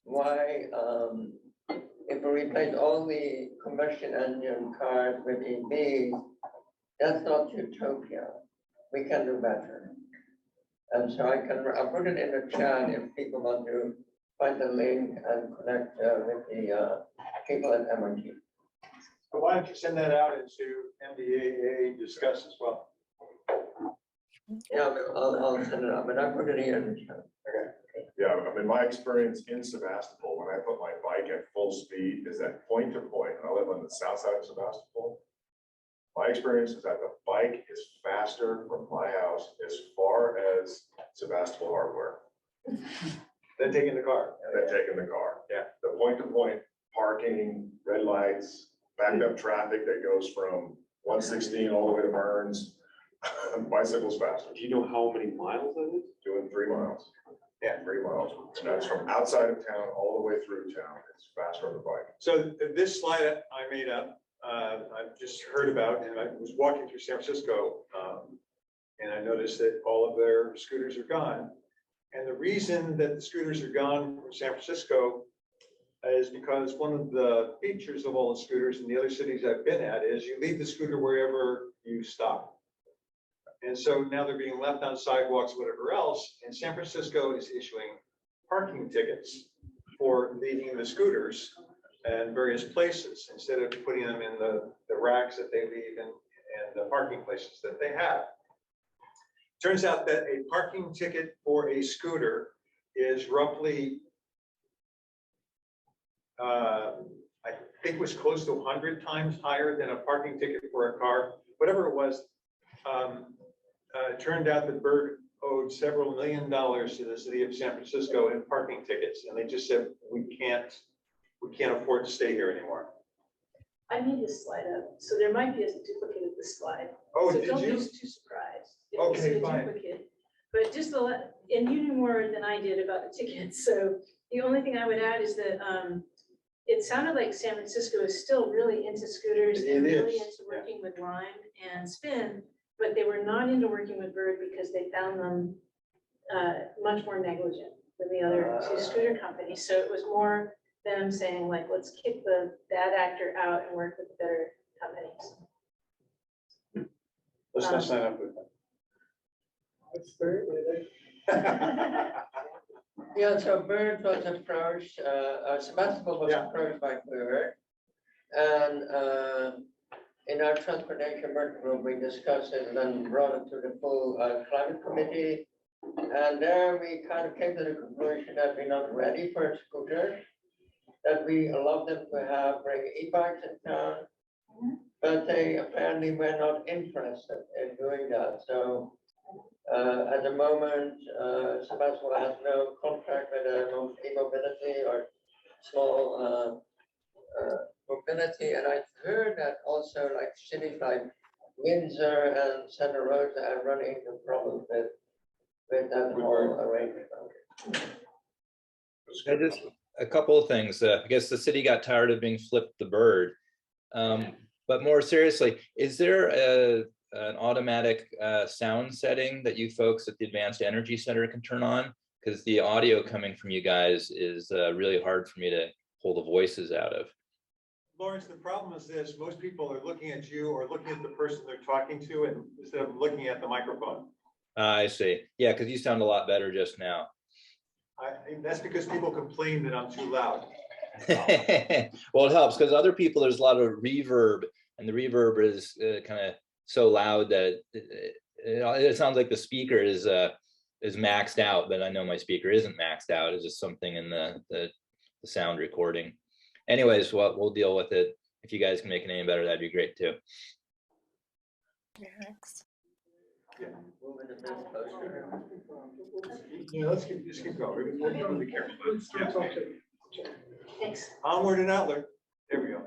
why if we replace all the combustion engine cars with EVs, that's not utopia. We can do better. And so I'll put it in the chat if people want to find the link and connect with the people at MIT. So why don't you send that out into NBEAA discuss as well? Yeah, I'll send it out, but I put it here in the chat. Okay. Yeah, I mean, my experience in Sebastopol, when I put my bike at full speed, is that point to point, and I live on the south side of Sebastopol. My experience is that the bike is faster from my house as far as Sebastopol hardware. Then taking the car. Than taking the car. Yeah. The point to point parking, red lights, backed up traffic that goes from 116 all the way to Burns. Bicycles faster. Do you know how many miles that is? Doing 3 miles. Yeah, 3 miles. And that's from outside of town all the way through town. It's faster on the bike. So this slide I made up, I've just heard about, and I was walking through San Francisco, and I noticed that all of their scooters are gone. And the reason that the scooters are gone from San Francisco is because one of the features of all the scooters in the other cities I've been at is you leave the scooter wherever you stop. And so now they're being left on sidewalks, whatever else, and San Francisco is issuing parking tickets for leaving the scooters in various places instead of putting them in the racks that they leave in the parking places that they have. Turns out that a parking ticket for a scooter is roughly, I think was close to 100 times higher than a parking ticket for a car, whatever it was. It turned out that Bird owed several $1 million to the city of San Francisco in parking tickets, and they just said, we can't afford to stay here anymore. I made this slide up, so there might be a duplicate of this slide. Oh, so did don't you? be too surprised if you see Okay, a fine. duplicate. But just and you knew more than I did about the tickets. So the only thing I would add is that it sounded like San Francisco is still really into scooters and really into working with Lime and Spin, but they were not into working with Bird because they found them much more negligent than the other two scooter companies. So it was more them saying like, let's kick the bad actor out and work with the better companies. Let's not sign up with them. That's very Yeah, so Bird was approached, Sebastopol was approached by Bird. And in our transportation work group, we discussed it and then brought it to the full climate committee. And there we kind of came to the conclusion that we're not ready for scooters, that we allow them to bring e-bikes in town, but they apparently were not interested in doing that. So at the moment, Sebastopol has no contract with e-mobility or small mobility. And I've heard that also like cities like Windsor and Santa Rosa are running into problems with that whole arrangement. Just a couple of things. I guess the city got tired of being flipped the bird. But more seriously, is there an automatic sound setting that you folks at the Advanced Energy Center can turn on? Because the audio coming from you guys is really hard for me to pull the voices out of. Lawrence, the problem is this: most people are looking at you or looking at the person they're talking to, and instead of looking at the microphone. I see. Yeah, because you sound a lot better just now. That's because people complain that I'm too loud. Well, it helps because other people, there's a lot of reverb, and the reverb is kind of so loud that it sounds like the speaker is maxed out, but I know my speaker isn't maxed out. It's just something in the the sound recording. Anyways, we'll deal with it. If you guys can make it any better, that'd be great too. Thanks. Yeah, just keep going. We'll be careful. Yeah. Thanks. Onward and outward. There we go.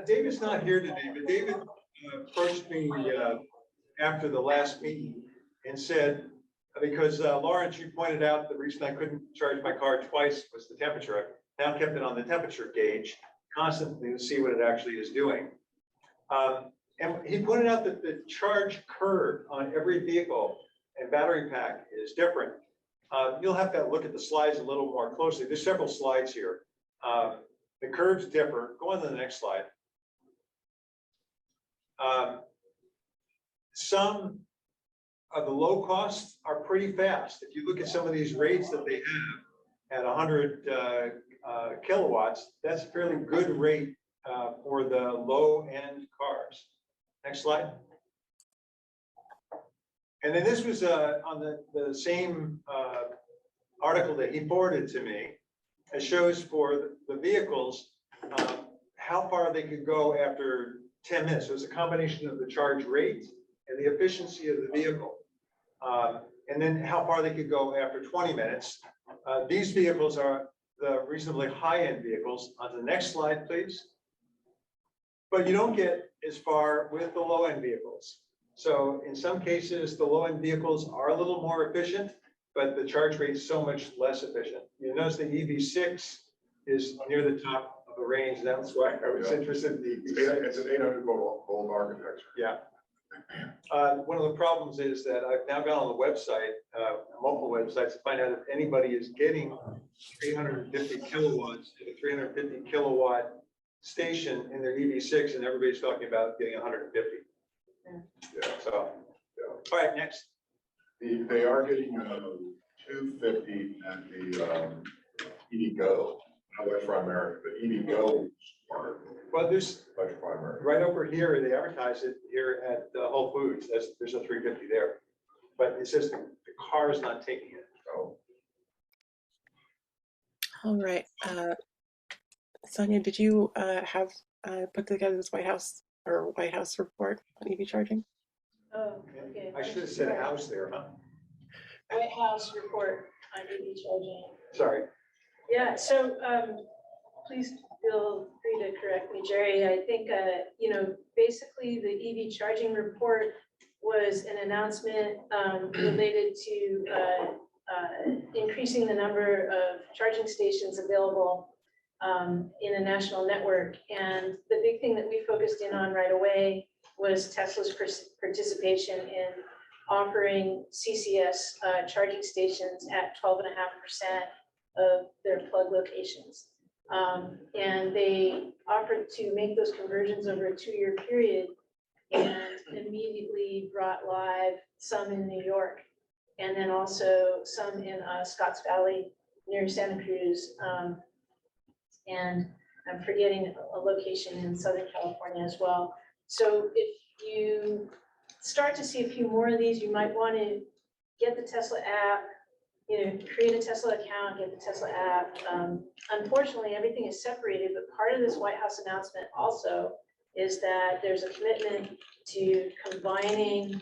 David's not here today, but David approached me after the last meeting and said, because Lawrence, you pointed out the reason I couldn't charge my car twice was the temperature. I now kept it on the temperature gauge constantly to see what it actually is doing. And he pointed out that the charge curve on every vehicle and battery pack is different. You'll have to look at the slides a little more closely. There's several slides here. The curves differ. Go on to the next slide. Some of the low costs are pretty fast. If you look at some of these rates that they have at 100 kilowatts, that's a fairly good rate for the low end cars. Next slide. And then this was on the same article that he forwarded to me. It shows for the vehicles how far they could go after 10 minutes. So it's a combination of the charge rate and the efficiency of the vehicle. And then how far they could go after 20 minutes. These vehicles are the reasonably high-end vehicles. On to the next slide, please. But you don't get as far with the low-end vehicles. So in some cases, the low-end vehicles are a little more efficient, but the charge rate is so much less efficient. You notice the EV6 is near the top of the range. That's why I was interested in the EV6. It's an 800 volt architecture. Yeah. One of the problems is that I've now gone on the website, multiple websites, to find out if anybody is getting 350 kilowatts at a 350 kilowatt station in their EV6, and everybody's talking about getting 150. Yeah. So, all right, next. They are getting 250 at the EVgo, not Electrify America, but EVgo. Well, there's Electrify America. right over here, they advertise it here at Whole Foods. There's a 350 there, but it says the car is not taking it. Oh. All right. Sonia, did you have put together this White House report on EV charging? Oh, okay. I should have said house there, huh? White House report on EV charging. Sorry. Yeah, so please feel free to correct me, Jerry. I think, basically the EV charging report was an announcement related to increasing the number of charging stations available in a national network. And the big thing that we focused in on right away was Tesla's participation in offering CCS charging stations at 12.5% of their plug locations. And they offered to make those conversions over a 2-year period and immediately brought live some in New York and then also some in Scotts Valley near Santa Cruz. And I'm forgetting a location in Southern California as well. So if you start to see a few more of these, you might want to get the Tesla app, create a Tesla account, get the Tesla app. Unfortunately, everything is separated, but part of this White House announcement also is that there's a commitment to combining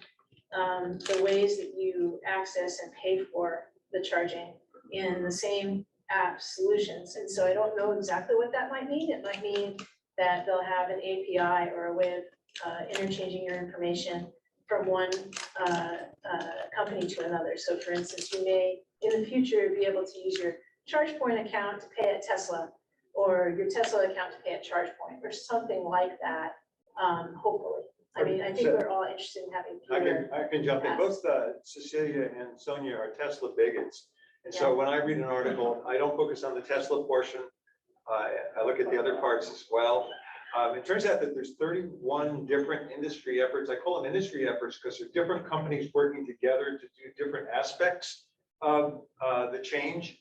the ways that you access and pay for the charging in the same app solutions. And so I don't know exactly what that might mean. It might mean that they'll have an API or a way of interchanging your information from one company to another. So for instance, you may in the future be able to use your ChargePoint account to pay at Tesla or your Tesla account to pay at ChargePoint or something like that, hopefully. I mean, I think we're all interested in having I can jump in. Both Cecilia and Sonia are Tesla bigots. And so when I read an article, I don't focus on the Tesla portion. I look at the other parts as well. It turns out that there's 31 different industry efforts. I call them industry efforts because they're different companies working together to do different aspects of the change.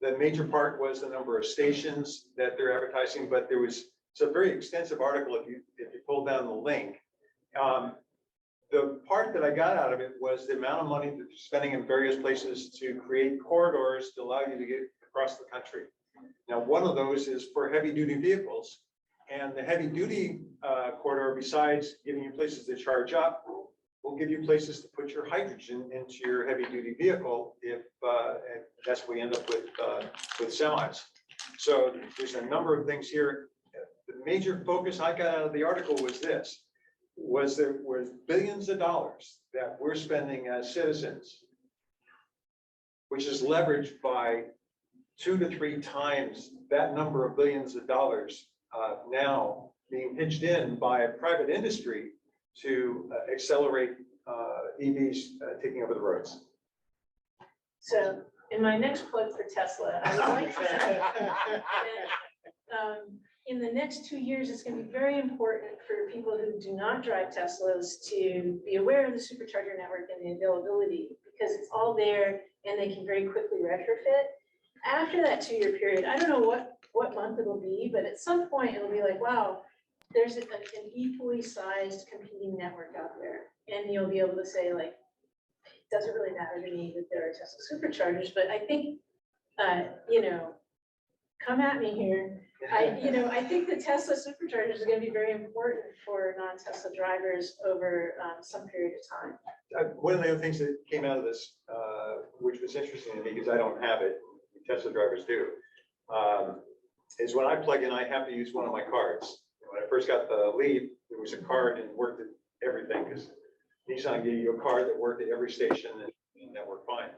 The major part was the number of stations that they're advertising, but it's a very extensive article if you pull down the link. The part that I got out of it was the amount of money that they're spending in various places to create corridors to allow you to get across the country. Now, one of those is for heavy duty vehicles. And the heavy duty corridor, besides giving you places to charge up, will give you places to put your hydrogen into your heavy duty vehicle if that's what we end up with semis. So there's a number of things here. The major focus I got out of the article was this, was there was billions of dollars that we're spending as citizens, which is leveraged by 2 to 3 times that number of billions of dollars now being pitched in by private industry to accelerate EVs taking over the roads. So in my next plug for Tesla, I would like to say that, in the next 2 years, it's going to be very important for people who do not drive Teslas to be aware of the supercharger network and the availability, because it's all there and they can very quickly retrofit. After that 2-year period, I don't know what month it'll be, but at some point it'll be like, wow, there's an equally sized competing network out there. And you'll be able to say, like, it doesn't really matter to me that there are Tesla superchargers, but I think, you know, come at me here. I think the Tesla superchargers are going to be very important for non-Tesla drivers over some period of time. One of the other things that came out of this, which was interesting to me because I don't have it, Tesla drivers do, is when I plug in, I have to use one of my cards. When I first got the Leaf, there was a card and worked at everything because Nissan gave you a card that worked at every station and that worked fine.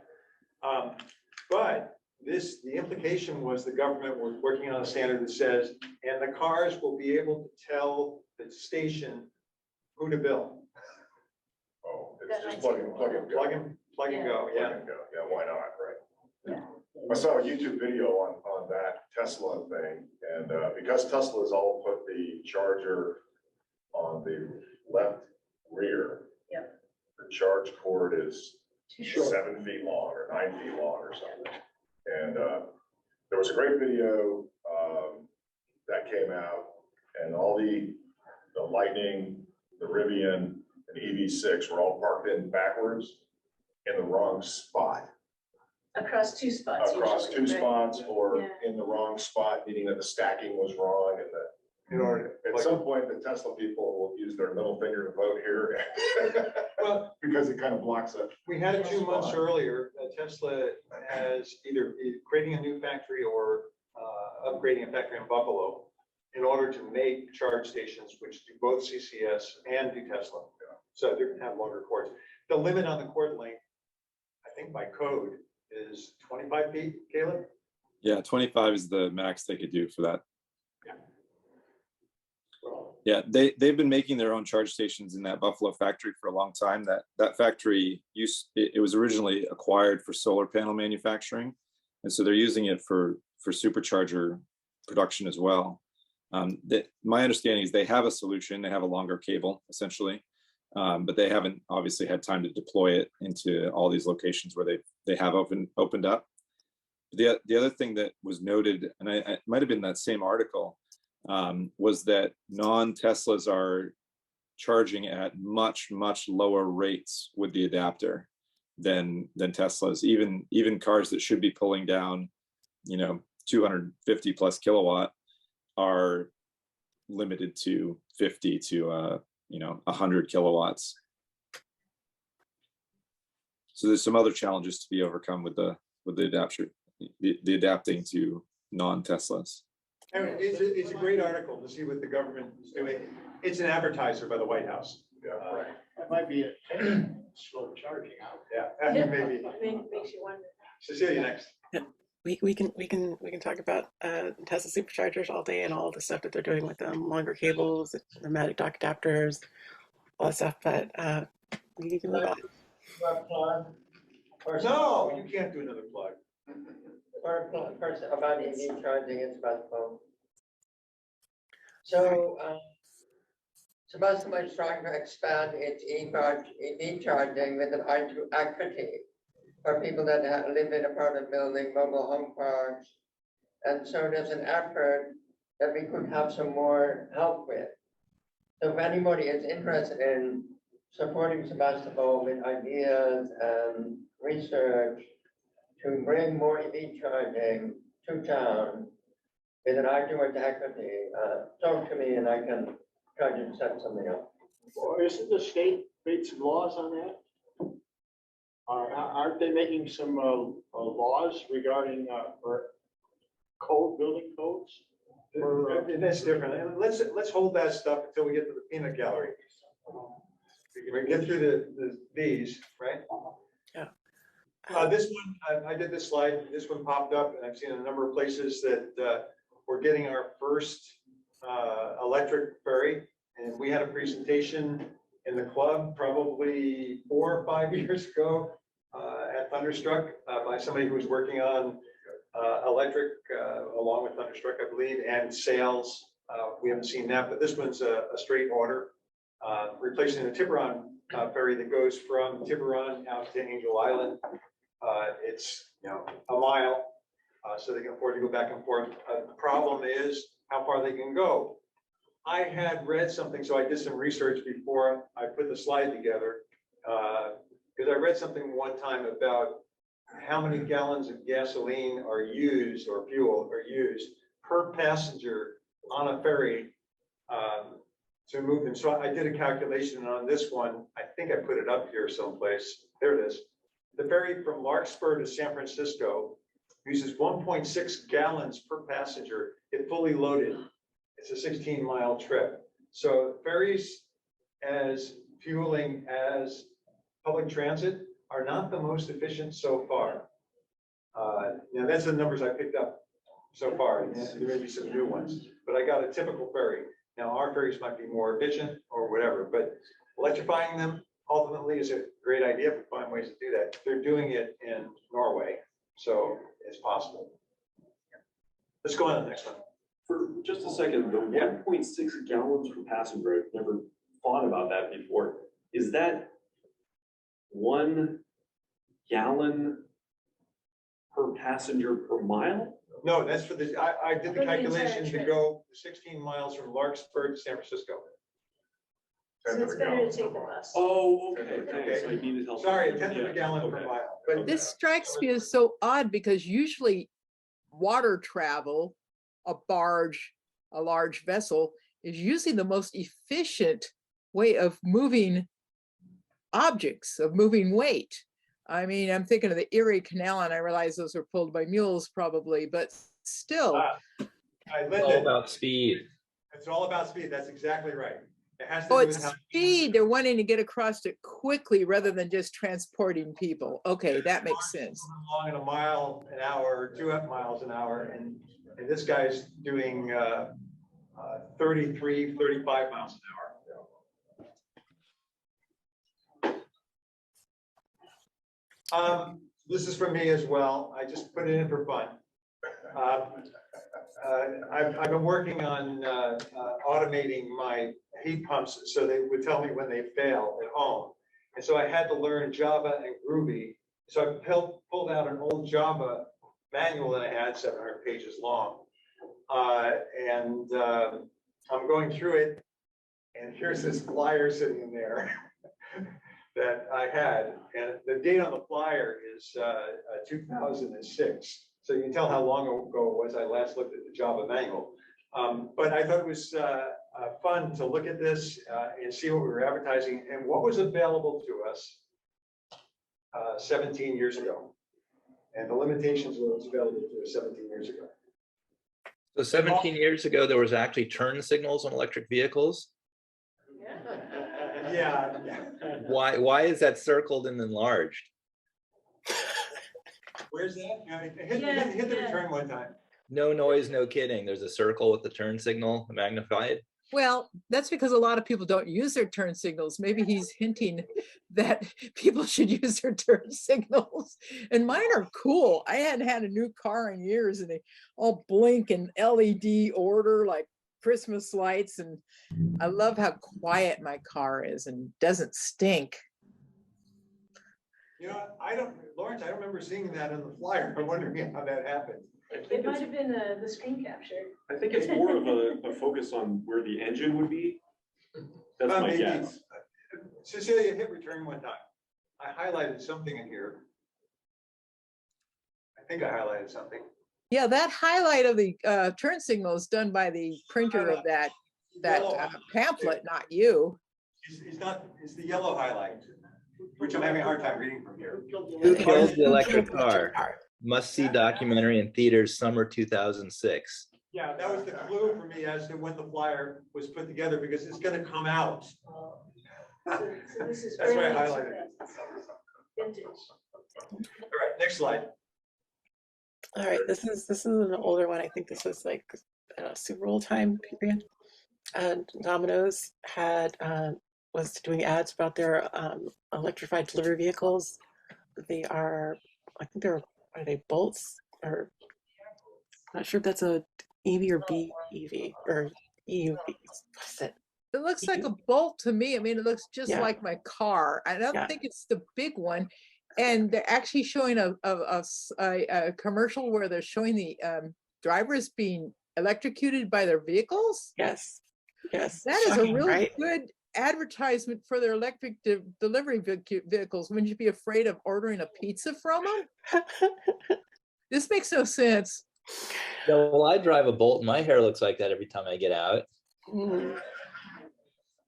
But the implication was the government was working on a standard that says, and the cars will be able to tell the station who to bill. Oh, it's just plug and go. Plug and go, yeah. Plug and go. Yeah, why not, right? I saw a YouTube video on that Tesla thing, and because Tesla's all put the charger on the left rear, the charge cord is 7 feet long or 9 feet long or something. And there was a great video that came out, and all the Lightning, the Rivian, and EV6 were all parked in backwards in the wrong spot. Across 2 spots. Across usually, 2 right? spots, or Yeah. in the wrong spot, meaning that the stacking was wrong, and that, you know, at some point, the Tesla people will use their middle finger to vote here. Well, because it kind of blocks it. We had it 2 months earlier. Tesla has either creating a new factory or upgrading a factory in Buffalo in order to make charge stations, which do both CCS and do Tesla. So they're gonna have longer cords. The limit on the cord length, I think by code, is 25 feet, Caleb? Yeah, 25 is the max they could do for that. Yeah, they've been making their own charge stations in that Buffalo factory for a long time. That factory it was originally acquired for solar panel manufacturing, and so they're using it for supercharger production as well. My understanding is they have a solution. They have a longer cable essentially, but they haven't obviously had time to deploy it into all these locations where they have opened up. The other thing that was noted, and it might have been that same article, was that non-Teslas are charging at much lower rates with the adapter than Teslas. Even cars that should be pulling down, 250 plus kilowatt are limited to 50 to 100 kilowatts. So there's some other challenges to be overcome with the adapter, the adapting to non-Teslas. It's a great article to see what the government is doing. It's an advertiser by the White House. Yeah, right. That might be a slow charging out. Yeah, maybe. Makes you wonder. Cecilia, next. Yeah, we can talk about Tesla superchargers all day and all the stuff that they're doing with them, longer cables, pneumatic dock adapters, all that stuff. But we can move on. No, you can't do another plug. First, about EV charging in Sebastopol. So, Sebastopol is trying to expand its EV charging with an eye to equity for people that live in apartment building, mobile home parks. And so there's an effort that we could have some more help with. So if anybody is interested in supporting Sebastopol with ideas and research to bring more EV charging to town is an arduous activity. Talk to me and I can try to set something up. Or isn't the state made some laws on that? Aren't they making some laws regarding or building codes? And that's different. And let's hold that stuff until we get to the peanut gallery. We can get through these, right? Yeah. This one, I did this slide, this one popped up, and I've seen a number of places that we're getting our first electric ferry. And we had a presentation in the club probably 4 or 5 years ago at Thunderstruck by somebody who was working on electric along with Thunderstruck, I believe, and sales. We haven't seen that, but this one's a straight order, replacing the Tiburon ferry that goes from Tiburon out to Angel Island. It's a mile, so they can afford to go back and forth. The problem is how far they can go. I had read something, so I did some research before I put the slide together, because I read something one time about how many gallons of gasoline are used or fuel are used per passenger on a ferry to move them. So I did a calculation on this one. I think I put it up here someplace. There it is. The ferry from Larkspur to San Francisco uses 1.6 gallons per passenger if fully loaded. It's a 16-mile trip. So ferries as fueling as public transit are not the most efficient so far. Now that's the numbers I picked up so far. And there may be some new ones, but I got a typical ferry. Now our ferries might be more efficient or whatever, but electrifying them ultimately is a great idea if we find ways to do that. They're doing it in Norway, so it's possible. Let's go on to the next one. For just a second, the 1.6 gallons per passenger, I've never thought about that before. Is that 1 gallon per passenger per mile? No, that's for the, I did the For the entire calculation to trip. go 16 miles from Larkspur to San Francisco. So it's better to take the bus. Oh, okay. Okay. So I needed help. Sorry, a tenth of a gallon Okay. per mile. But this strikes me as so odd because usually water travel, a barge, a large vessel, is usually the most efficient way of moving objects, of moving weight. I mean, I'm thinking of the Erie Canal, and I realize those were pulled by mules probably, but still. It's all about speed. It's all about speed. That's exactly right. It has to Oh, do with it's how speed. They're wanting to get across it quickly rather than just transporting people. Okay, that makes sense. along in a mile an hour, 2 miles an hour, and this guy's doing 33, 35 miles an hour. This is for me as well. I just put it in for fun. I've been working on automating my heat pumps so they would tell me when they fail at home. And so I had to learn Java and Groovy. So I pulled out an old Java manual that I had 700 pages long. I'm going through it, and here's this flyer sitting in there that I had. And the date on the flyer is 2006. So you can tell how long ago it was I last looked at the Java manual. But I thought it was fun to look at this and see what we were advertising and what was available to us 17 years ago, and the limitations of what was available to us 17 years ago. So 17 years ago, there was actually turn signals on electric vehicles. Yeah. Why is that circled and enlarged? Where's that? Hit the return one time. No noise, no kidding. There's a circle with the turn signal magnified. Well, that's because a lot of people don't use their turn signals. Maybe he's hinting that people should use their turn signals. And mine are cool. I hadn't had a new car in years, and they all blink in LED order like Christmas lights. And I love how quiet my car is and doesn't stink. You know, Lawrence, I don't remember seeing that on the flyer. I'm wondering how that happened. It might have been the screen capture. I think it's more of a focus on where the engine would be. That's my Maybe. guess. Cecilia, hit return one time. I highlighted something in here. think I highlighted something. Yeah, that highlight of the turn signal is done by the printer of that pamphlet, not you. It's the yellow highlight, which I'm having a hard time reading from here. Who killed the electric car? Must see documentary in theaters summer 2006. Yeah, that was the clue for me as to when the flyer was put together, because it's gonna come out. So this is That's why I early highlighted it. vintage. All right, next slide. All right, this is an older one. I think this was like Super Bowl time period. And Domino's had was doing ads about their electrified delivery vehicles. They are, I think are they Bolts, or I'm not sure if that's a EV or BEV or EUV. What's it? It looks like a Bolt to me. I mean, it looks just Yeah. like my car. I don't Yeah. think it's the big one. And they're actually showing a commercial where they're showing the drivers being electrocuted by their vehicles. Yes. Yes. That is a Shocking, really right? good advertisement for their electric delivery vehicles. Wouldn't you be afraid of ordering a pizza from them? This makes no sense. Yeah, well, I drive a Bolt and my hair looks like that every time I get out.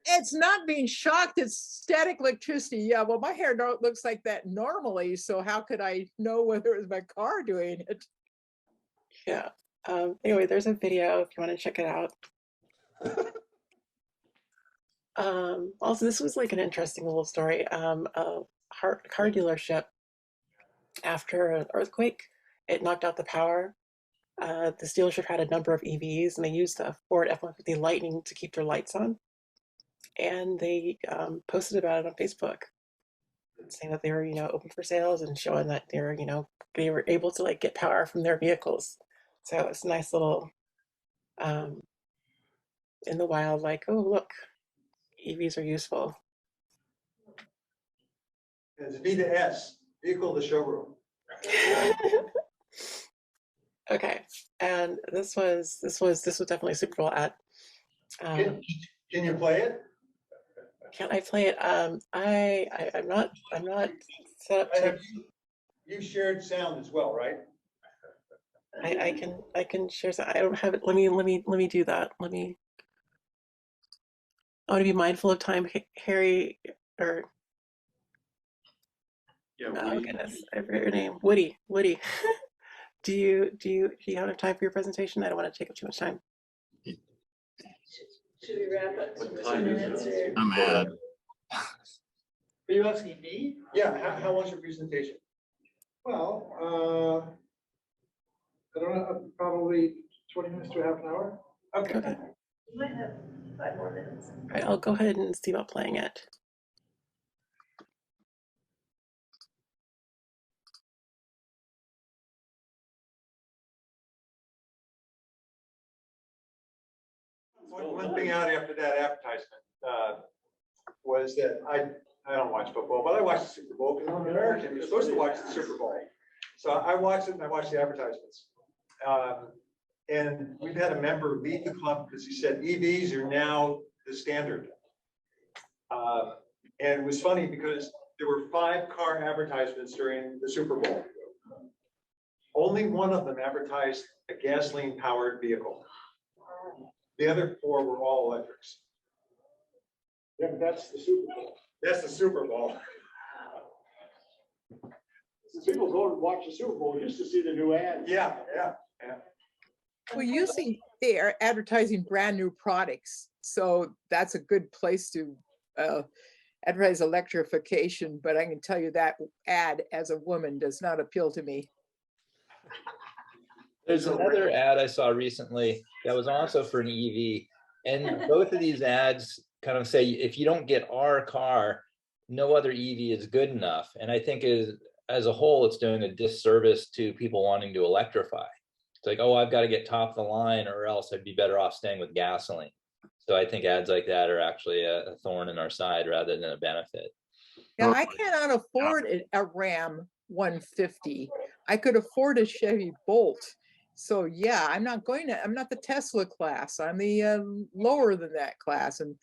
It's not being shocked, it's static electricity. Yeah, well, my hair looks like that normally, so how could I know whether it was my car doing it? Yeah. Anyway, there's a video if you want to check it out. Also, this was like an interesting little story. A car dealership, after an earthquake, it knocked out the power. This dealership had a number of EVs, and they used a Ford F-150 Lightning to keep their lights on. And they posted about it on Facebook, saying that they were, open for sales, and showing that they were able to like get power from their vehicles. So it's a nice little in the wild, like, oh look, EVs are useful. It's V to S, vehicle to showroom. Okay, and this was definitely a Super Bowl ad. Can you play it? Can I play it? I'm not set up to. You shared sound as well, right? I can share some. I don't have it. Let me do that. I want to be mindful of time, Harry, or Yeah, oh Woody. goodness, I forget your name. Woody. Do you have enough time for your presentation? I don't want to take up too much time. Should we wrap up? What time is it? I'm mad. Are you asking me? Yeah, how was your presentation? Well, I don't know, probably 20 minutes to half an hour. Okay. You might have 5 more minutes. All right, I'll go ahead and see about playing it. One thing out after that advertisement was that I don't watch football, but I watch the Super Bowl because I'm an American. You're supposed to watch the Super Bowl. So I watched it and I watched the advertisements. And we've had a member leave the club because he said EVs are now the standard. And it was funny because there were 5 car advertisements during the Super Bowl. Only one of them advertised a gasoline powered vehicle. The other 4 were all electrics. Yeah, but that's the Super Bowl. That's the Super Bowl. People go and watch the Super Bowl just to see the new ads. Yeah. Well, usually they are advertising brand new products, so that's a good place to advertise electrification, but I can tell you that ad as a woman does not appeal to me. There's another ad I saw recently that was also for an EV, and both of these ads kind of say, if you don't get our car, no other EV is good enough. And I think as a whole, it's doing a disservice to people wanting to electrify. It's like, oh, I've got to get top of the line or else I'd be better off staying with gasoline. So I think ads like that are actually a thorn in our side rather than a benefit. Yeah, I cannot afford a Ram 150. I could afford a Chevy Bolt. So yeah, I'm not the Tesla class. I'm the lower than that class. And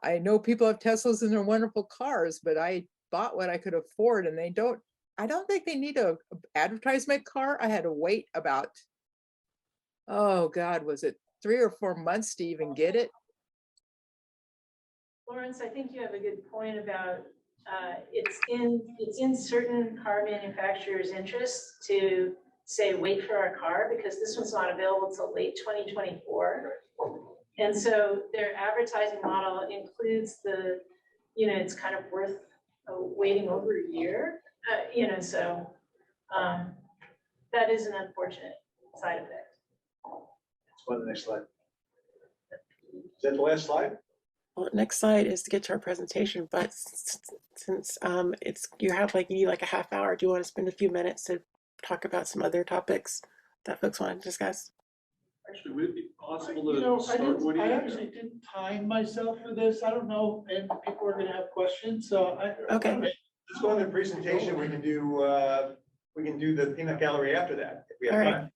I know people have Teslas and they're wonderful cars, but I bought what I could afford and they don't I don't think they need a advertisement car. I had to wait about, oh God, was it 3 or 4 months to even get it? Lawrence, I think you have a good point about it's in certain car manufacturers' interests to say, wait for our car, because this one's not available till late 2024. And so their advertising model includes the, it's kind of worth waiting over a year, so that is an unfortunate side effect. Let's go to the next slide. Is that the last slide? Well, next slide is to get to our presentation, but since you need like a half hour, do you want to spend a few minutes to talk about some other topics that folks want to discuss? Actually, would it be possible I actually didn't time myself for this. I don't know, and people are going to have questions, so okay. Let's go on the presentation. We can do the peanut gallery after that if we have time.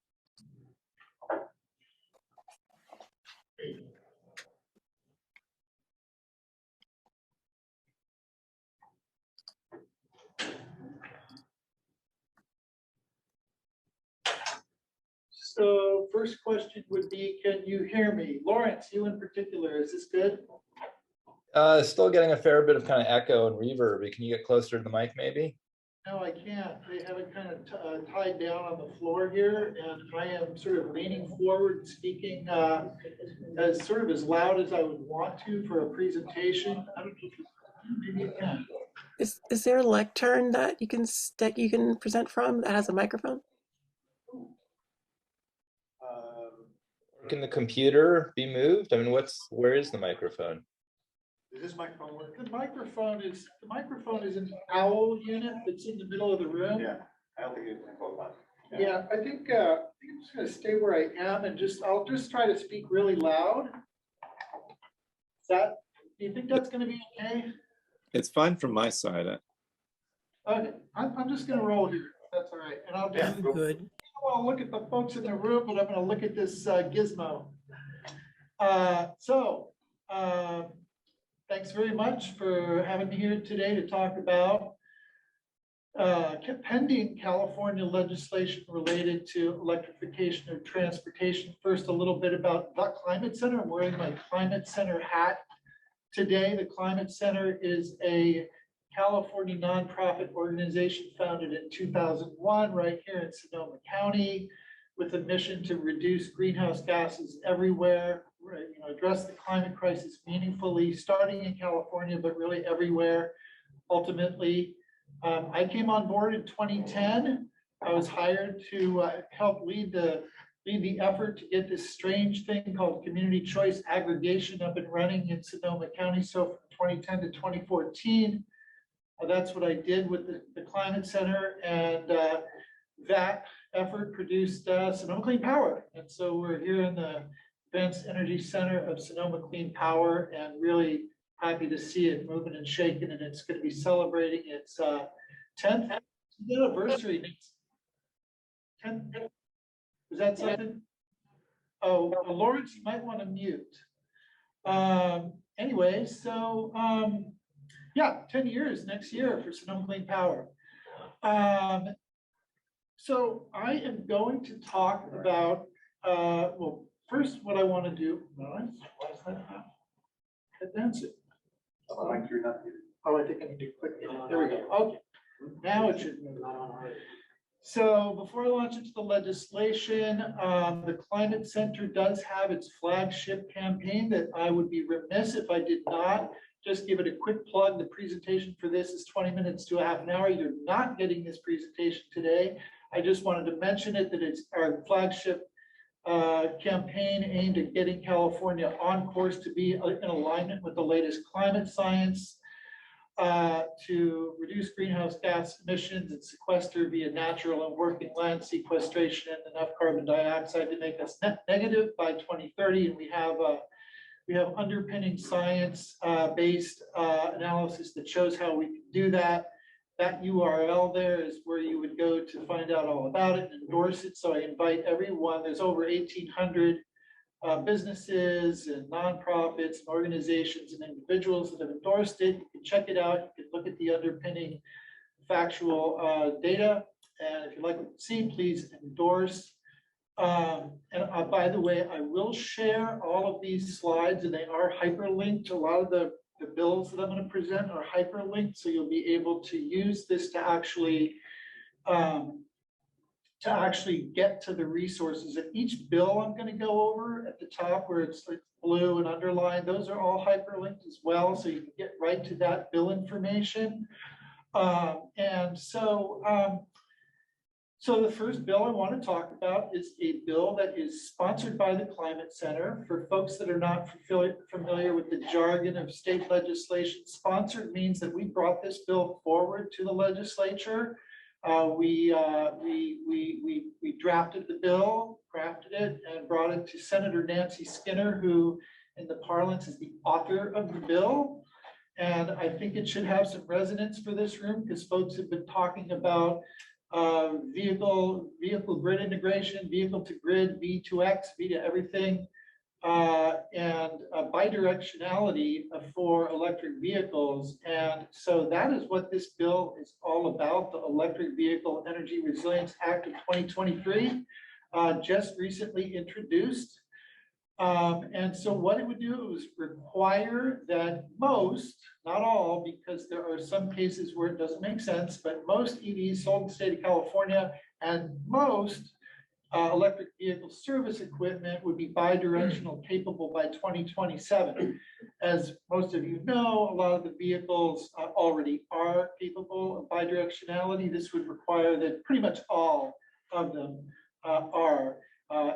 So first question would be, can you hear me? Lawrence, you in particular, is this good? Still getting a fair bit of kind of echo and reverb. Can you get closer to the mic maybe? No, I can't. They have it kind of tied down on the floor here, and I am sort of leaning forward and speaking as sort of as loud as I would want to for a presentation. I don't know if maybe you can. Is there a lectern that you can present from that has a microphone? Can the computer be moved? I mean, where is the microphone? Does this microphone work? The microphone is an owl unit that's in the middle of the room. Yeah, I don't think it's going to go on. Yeah, I think I'm just going to stay where I am and I'll just try to speak really loud. Do you think that's going to be okay? It's fine from my side. Okay, I'm just going to roll here. That's all right, and I'll just Good. I'll look at the folks in the room, but I'm going to look at this gizmo. Thanks very much for having me here today to talk about pending California legislation related to electrification of transportation. First, a little bit about the Climate Center. I'm wearing my Climate Center hat today. The Climate Center is a California nonprofit organization founded in 2001 right here in Sonoma County with a mission to reduce greenhouse gases everywhere, address the climate crisis meaningfully, starting in California, but really everywhere. Ultimately, I came on board in 2010. I was hired to help lead the effort to get this strange thing called community choice aggregation up and running in Sonoma County. So from 2010 to 2014, that's what I did with the Climate Center, and that effort produced Sonoma Clean Power. And so we're here in the Advanced Energy Center of Sonoma Clean Power, and really happy to see it moving and shaking, and it's going to be celebrating its 10th anniversary. 10th? Is that something? Oh, Lawrence, you might want to mute. Anyway, so yeah, 10 years next year for Sonoma Clean Power. So I am going to talk about, well, first what I want to do. Why is that not advance it? Oh, I think I need to click it. There we go. Okay, now it should move. So before I launch into the legislation, the Climate Center does have its flagship campaign that I would be remiss if I did not just give it a quick plug. The presentation for this is 20 minutes to a half an hour. You're not getting this presentation today. I just wanted to mention it, that it's our flagship campaign aimed at getting California on course to be in alignment with the latest climate science, to reduce greenhouse gas emissions and sequester via natural and working land sequestration enough carbon dioxide to make us net negative by 2030. And we have underpinning science based analysis that shows how we can do that. That URL there is where you would go to find out all about it and endorse it. So I invite everyone. There's over 1,800 businesses and nonprofits and organizations and individuals that have endorsed it. You can check it out. You can look at the underpinning factual data. And if you'd like to see, please endorse. By the way, I will share all of these slides, and they are hyperlinked. A lot of the bills that I'm going to present are hyperlinked, so you'll be able to use this to actually get to the resources. And each bill I'm going to go over at the top where it's like blue and underlined, those are all hyperlinked as well, so you can get right to that bill information. So the first bill I want to talk about is a bill that is sponsored by the Climate Center. For folks that are not familiar with the jargon of state legislation, sponsored means that we brought this bill forward to the legislature. We drafted the bill, crafted it, and brought it to Senator Nancy Skinner, who in the parlance is the author of the bill. And I think it should have some resonance for this room because folks have been talking about vehicle grid integration, vehicle to grid, V2X, V to everything, and bidirectionality for electric vehicles. And so that is what this bill is all about, the Electric Vehicle Energy Resilience Act of 2023, just recently introduced. And so what it would do is require that most, not all, because there are some cases where it doesn't make sense, but most EVs sold in the state of California and most electric vehicle service equipment would be bidirectional capable by 2027. As most of you know, a lot of the vehicles already are capable of bidirectionality. This would require that pretty much all of them are.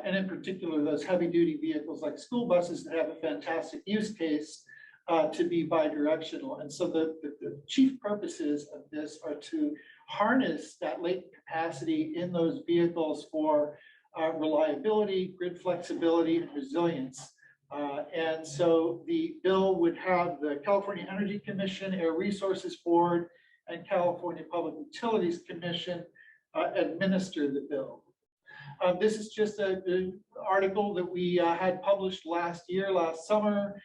And in particular, those heavy duty vehicles like school buses that have a fantastic use case to be bidirectional. And so the chief purposes of this are to harness that latent capacity in those vehicles for reliability, grid flexibility, and resilience. And so the bill would have the California Energy Commission, Air Resources Board, and California Public Utilities Commission administer the bill. This is just an article that we had published last summer,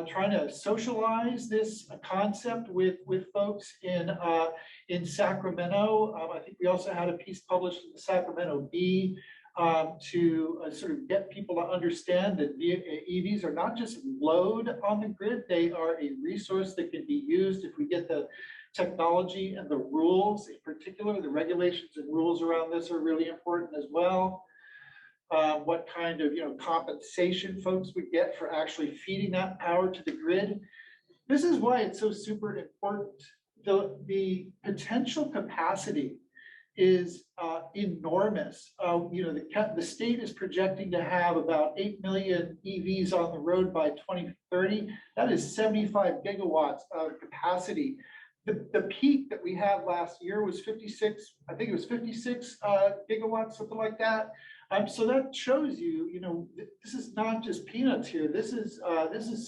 trying to socialize this concept with folks in Sacramento. I think we also had a piece published in the Sacramento Bee to sort of get people to understand that EVs are not just load on the grid, they are a resource that can be used if we get the technology and the rules. In particular, the regulations and rules around this are really important as well. What kind of compensation folks would get for actually feeding that power to the grid. This is why it's so super important. The potential capacity is enormous. The state is projecting to have about 8 million EVs on the road by 2030. That is 75 gigawatts of capacity. The peak that we had last year was 56, I think it was 56 gigawatts, something like that. So that shows you, this is not just peanuts here. This is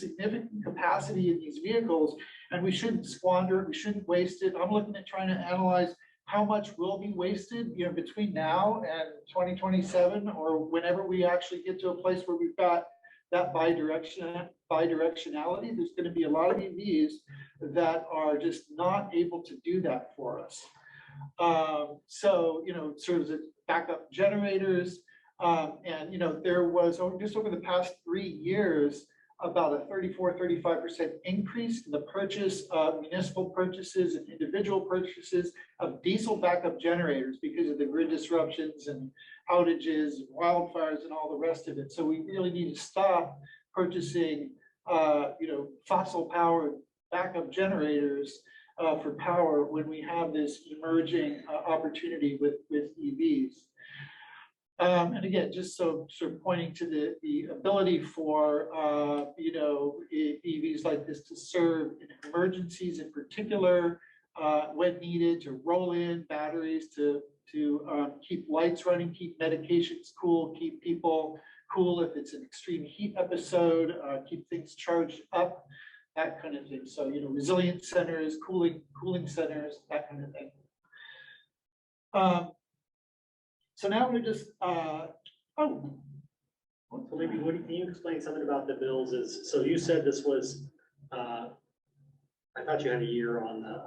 significant capacity in these vehicles, and we shouldn't squander it. We shouldn't waste it. I'm looking at trying to analyze how much will be wasted, between now and 2027, or whenever we actually get to a place where we've got that bidirectionality. There's going to be a lot of EVs that are just not able to do that for us. So, sort of the backup generators, and there was just over the past 3 years about a 34-35% increase in the purchase of municipal purchases and individual purchases of diesel backup generators because of the grid disruptions and outages, and wildfires, and all the rest of it. So we really need to stop purchasing, fossil powered backup generators for power when we have this emerging opportunity with EVs. And again, just sort of pointing to the ability for EVs like this to serve in emergencies, in particular, when needed, to roll in batteries to keep lights running, keep medications cool, keep people cool if it's an extreme heat episode, keep things charged up, that kind of thing. So resilience centers, cooling centers, that kind of thing. So now we're just, So maybe, can you explain something about the bills? So you said this was, I thought you had a year on the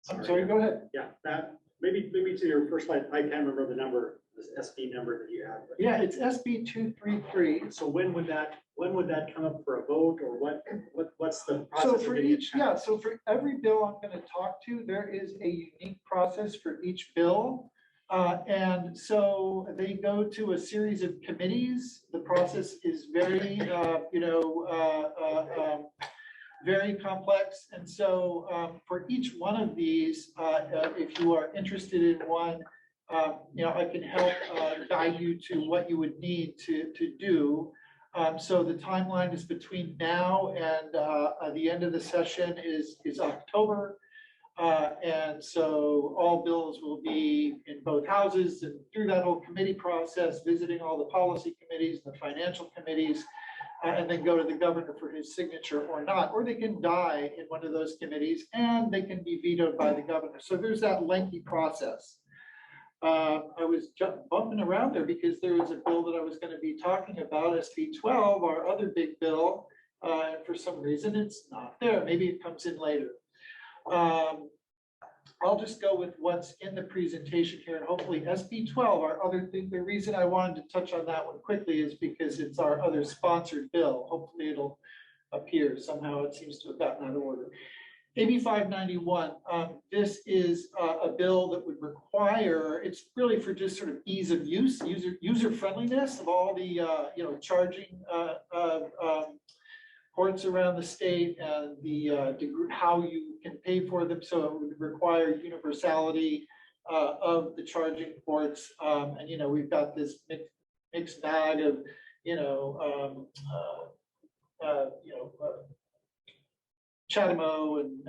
I'm sorry, go ahead. Yeah, that, maybe to your first slide, I can't remember the number, this SB number that you have. but- Yeah, it's SB 233. So when would that come up for a vote, or what's the process? So of for getting it each, passed? yeah, so for every bill I'm going to talk to, there is a unique process for each bill. And so they go to a series of committees. The process is very, very complex. And so for each one of these, if you are interested in one, I can help guide you to what you would need to do. So the timeline is between now and the end of the session is October. And so all bills will be in both houses and through that whole committee process, visiting all the policy committees, the financial committees, and then go to the governor for his signature or not, or they can die in one of those committees and they can be vetoed by the governor. So there's that lengthy process. I was bumping around there because there was a bill that I was going to be talking about, SB 12, our other big bill. And for some reason, it's not there. Maybe it comes in later. I'll just go with what's in the presentation here, and hopefully SB 12, our other thing. The reason I wanted to touch on that one quickly is because it's our other sponsored bill. Hopefully it'll appear. Somehow it seems to have gotten out of order. AB 591, this is a bill that would require, it's really for just sort of ease of use, user friendliness of all the charging ports around the state and the how you can pay for them. So it would require universality of the charging ports. And we've got this mixed bag of Chatamo and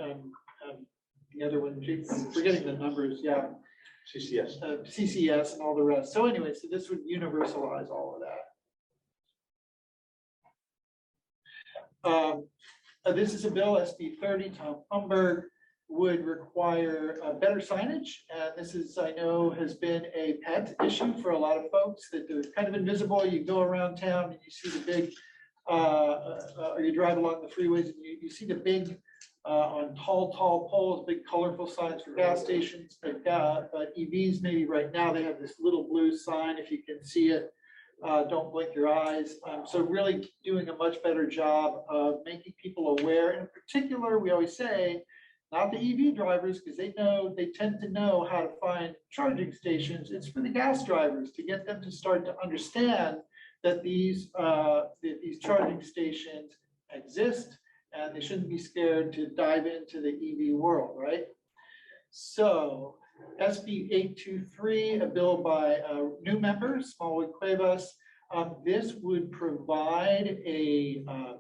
the other one, I'm forgetting the numbers, yeah. CCS. CCS and all the rest. So anyway, so this would universalize all of that. This is a bill, SB 30, Tom Umberg, would require better signage. And this is, I know, has been a pet issue for a lot of folks, that they're kind of invisible. You go around town and you see the big, or you drive along the freeways and you see the big, on tall poles, big colorful signs for gas stations. But EVs, maybe right now, they have this little blue sign, if you can see it. Don't blink your eyes. So really doing a much better job of making people aware. And in particular, we always say, not the EV drivers, because they tend to know how to find charging stations. It's for the gas drivers to get them to start to understand that these charging stations exist, and they shouldn't be scared to dive into the EV world, right? So SB 823, a bill by new members, Smallwood Cuevas. This would provide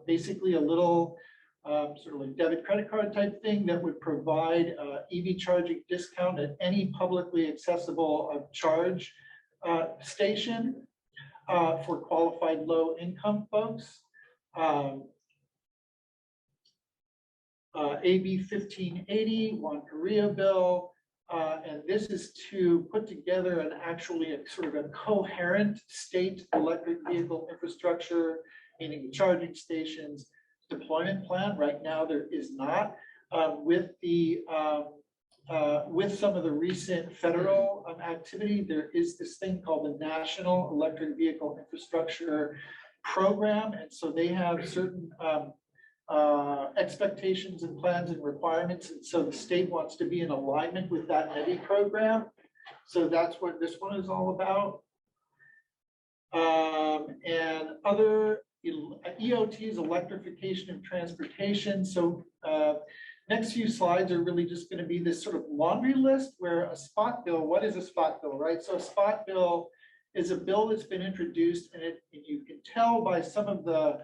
basically a little sort of like debit credit card type thing that would provide EV charging discount at any publicly accessible charge station for qualified low income folks. AB 1580, Juan Correa bill. And this is to put together a sort of a coherent state electric vehicle infrastructure, meaning charging stations, deployment plan. Right now, there is not. With some of the recent federal activity, there is this thing called the National Electric Vehicle Infrastructure Program. And so they have certain expectations and plans and requirements. And so the state wants to be in alignment with that NBEAA program. So that's what this one is all about. And other EOTs, electrification of transportation. So next few slides are really just going to be this sort of laundry list where a spot bill, what is a spot bill, right? So a spot bill is a bill that's been introduced, and you can tell by some of the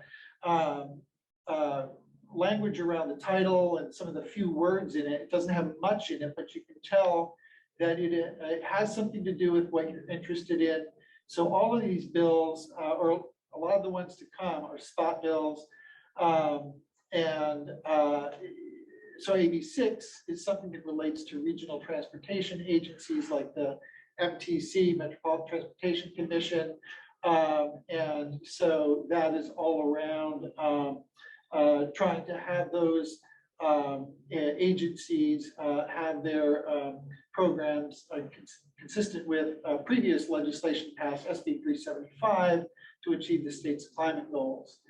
language around the title and some of the few words in it. It doesn't have much in it, but you can tell that it has something to do with what you're interested in. So all of these bills, or a lot of the ones to come, are spot bills. So AB 6 is something that relates to regional transportation agencies like the MTC, Metropolitan Transportation Commission. And so that is all around trying to have those agencies have their programs consistent with previous legislation passed, SB 375, to achieve the state's climate goals.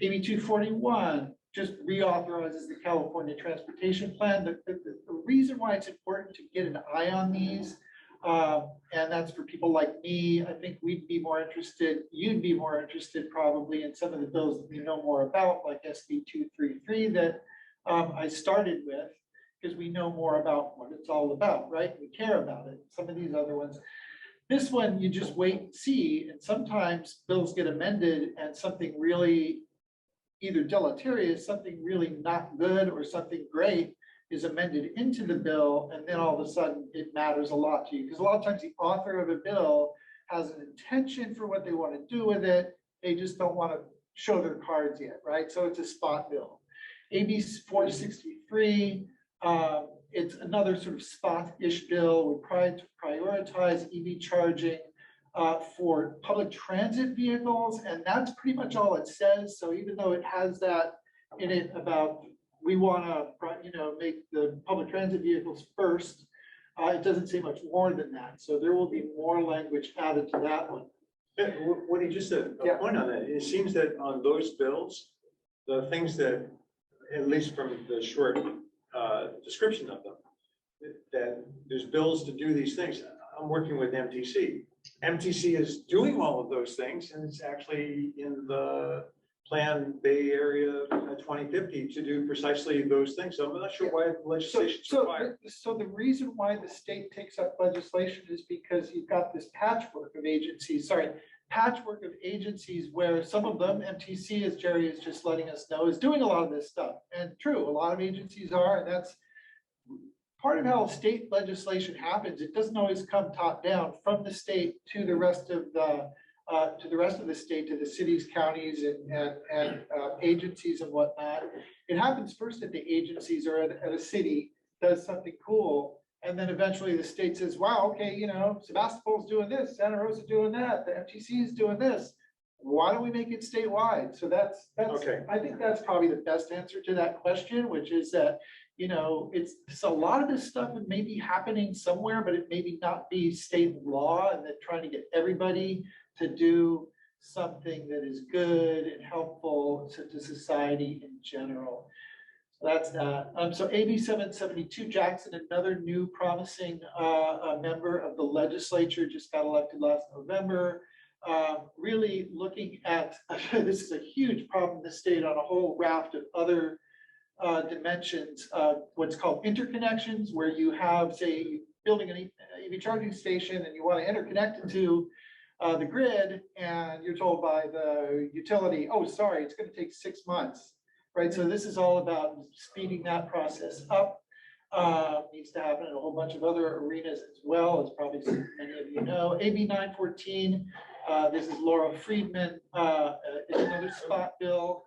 AB 241 just reauthorizes the California Transportation Plan. The reason why it's important to get an eye on these, and that's for people like me, I think we'd be more interested, you'd be more interested probably in some of the bills that we know more about, like SB 233 that I started with, because we know more about what it's all about, right? We care about it. Some of these other ones, this one, you just wait and see, and sometimes bills get amended and something really either deleterious, something really not good, or something great is amended into the bill, and then all of a sudden it matters a lot to you. Because a lot of times the author of a bill has an intention for what they want to do with it. They just don't want to show their cards yet, right? So it's a spot bill. AB 463, it's another sort of spot-ish bill. We prioritize EV charging for public transit vehicles, and that's pretty much all it says. So even though it has that in it about we want to, make the public transit vehicles first, it doesn't say much more than that. So there will be more language added to that one. Yeah, Woody, just a point on that. It seems that on those bills, the things that, at least from the short description of them, that there's bills to do these things. I'm working with MTC. MTC is doing all of those things, and it's actually in the Plan Bay Area 2050 to do precisely those things. So I'm not sure why the legislation is required. So the reason why the state takes up legislation is because you've got this patchwork of agencies, where some of them, MTC, as Jerry is just letting us know, is doing a lot of this stuff. And true, a lot of agencies are, and that's part of how state legislation happens. It doesn't always come top down from the state to the rest of the state, to the cities, counties, and agencies and whatnot. It happens first at the agencies or at a city does something cool, and then eventually the state says, "Wow, okay, Sebastopol's doing this, Santa Rosa's doing that, the MTC is doing this. Why don't we make it statewide?" So that's okay. I think that's probably the best answer to that question, which is that it's a lot of this stuff may be happening somewhere, but it maybe not be state law, and that trying to get everybody to do something that is good and helpful to society in general. So that's that. So AB 772, Jackson, another new promising member of the legislature, just got elected last November. Really looking at, this is a huge problem in the state on a whole raft of other dimensions, what's called interconnections, where you have, say, building an EV charging station and you want to interconnect it to the grid, and you're told by the utility, "Oh, sorry, it's going to take 6 months," right? So this is all about speeding that process up. Needs to happen in a whole bunch of other arenas as well, as probably many of you know. AB 914, this is Laura Friedman, is another spot bill.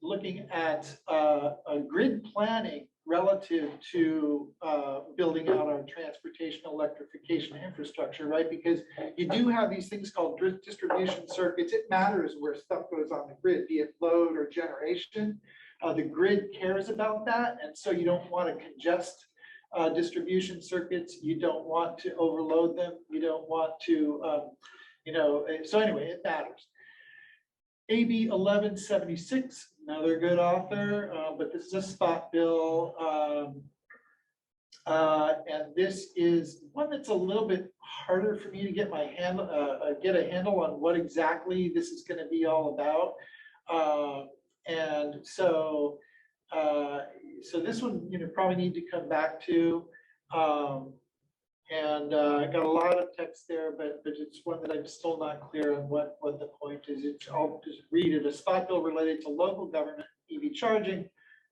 Looking at grid planning relative to building out our transportation electrification infrastructure, right? Because you do have these things called distribution circuits. It matters where stuff goes on the grid, be it load or generation. The grid cares about that, and so you don't want to congest distribution circuits. You don't want to overload them. You don't want to, so anyway, it matters. AB 1176, another good author, but this is a spot bill. And this is one that's a little bit harder for me to get my get a handle on what exactly this is going to be all about. And so this one, probably need to come back to. And I got a lot of text there, but it's one that I'm still not clear on what the point is. I'll just read it. A spot bill related to local government EV charging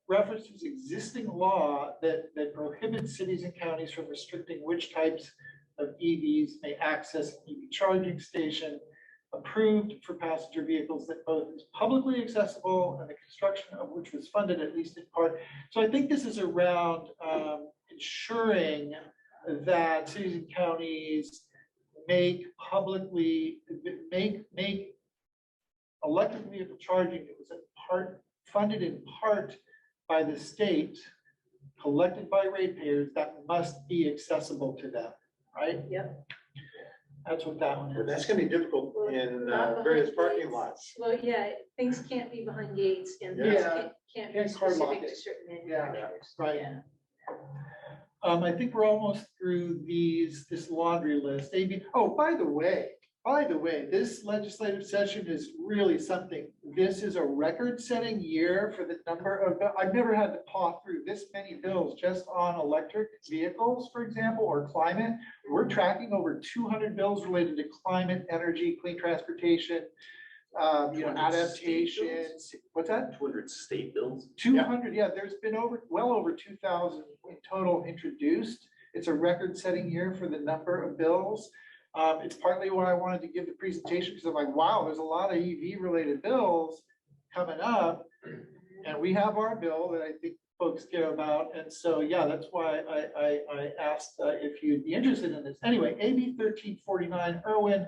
references existing law that prohibits cities and counties from restricting which types of EVs may access an EV charging station, approved for passenger vehicles that both is publicly accessible and the construction of which was funded at least in part. So I think this is around ensuring that cities and counties make electric vehicle charging that was funded in part by the state, collected by ratepayers, that must be accessible to them, right? Yep. That's what that one But is. that's gonna be difficult in Not various behind parking gates. lots. Well, yeah, things can't be behind gates and things Yeah. can't be Can't card lock specific it. to certain Yeah, manufacturers. right. Yeah. I think we're almost through this laundry list. Amy, oh, by the way, this legislative session is really something. This is a record-setting year for the number of, I've never had to paw through this many bills just on electric vehicles, for example, or climate. We're tracking over 200 bills related to climate, energy, clean transportation, adaptations. What's that? 200 state bills. 200, yeah, there's been well over 2,000 in total introduced. It's a record-setting year for the number of bills. It's partly why I wanted to give the presentation, because I'm like, wow, there's a lot of EV-related bills coming up. And we have our bill that I think folks care about. And so, yeah, that's why I asked if you'd be interested in this. Anyway, AB 1349, Irwin.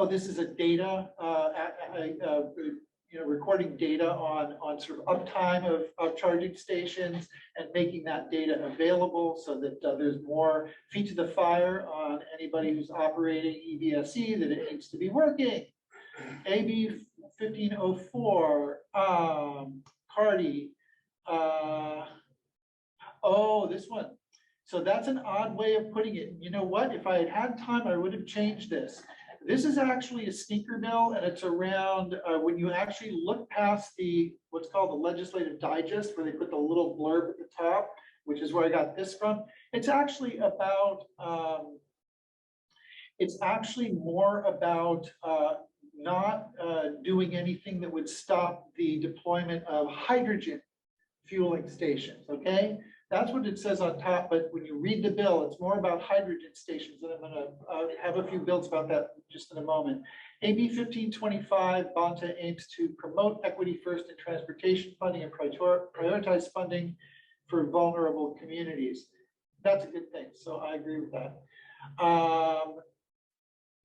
This is a data, recording data on sort of uptime of charging stations and making that data available so that there's more feet to the fire on anybody who's operating EVSE that it needs to be working. AB 1504, Cardi. This one. So that's an odd way of putting it. You know what? If I had had time, I would have changed this. This is actually a sneaker bill, and it's around when you actually look past what's called the legislative digest, where they put the little blurb at the top, which is where I got this from. It's actually about, it's actually more about not doing anything that would stop the deployment of hydrogen fueling stations, okay? That's what it says on top, but when you read the bill, it's more about hydrogen stations, and I'm gonna have a few bills about that just in a moment. AB 1525, Bonta aims to promote equity first in transportation funding and prioritize funding for vulnerable communities. That's a good thing, so I agree with that.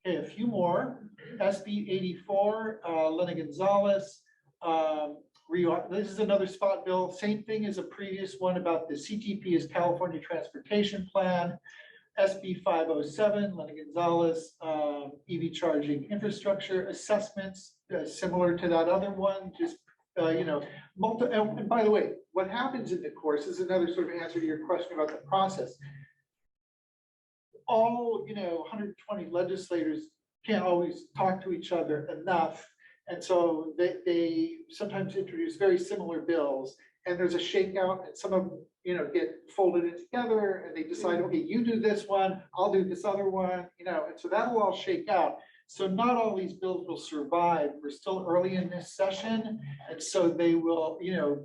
Okay, a few more. SB 84, Lena Gonzalez. This is another spot bill, same thing as a previous one about the CTP is California Transportation Plan. SB 507, Lena Gonzalez, EV charging infrastructure assessments, similar to that other one, just, and by the way, what happens in the course is another sort of answer to your question about the process. All, 120 legislators can't always talk to each other enough. And so they sometimes introduce very similar bills, and there's a shakeout, and some of them, get folded in together, and they decide, okay, you do this one, I'll do this other one, and so that'll all shake out. So not all these bills will survive. We're still early in this session, and so they will,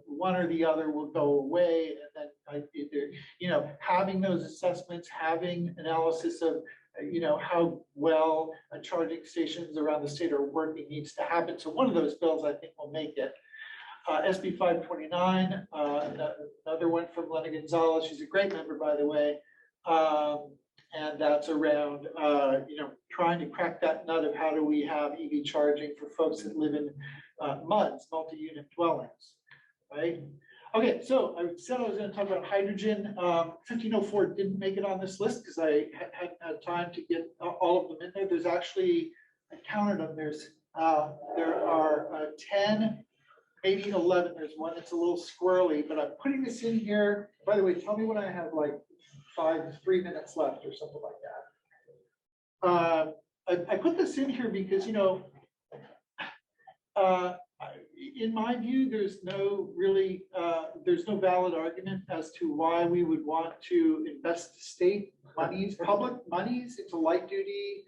one or the other will go away, and then either, having those assessments, having analysis of how well charging stations around the state are working needs to happen. So one of those bills I think will make it. SB 529, another one from Lena Gonzalez. She's a great member, by the way. And that's around, trying to crack that nut of how do we have EV charging for folks that live in MUDs, multi-unit dwellings, right? Okay, so I said I was going to talk about hydrogen. 1504 didn't make it on this list because I hadn't had time to get all of them in there. There's actually, I counted them, there are 10, maybe 11. There's one that's a little squirrely, but I'm putting this in here. By the way, tell me when I have like 3 minutes left or something like that. I put this in here because, in my view, there's no valid argument as to why we would want to invest state monies, public monies into light duty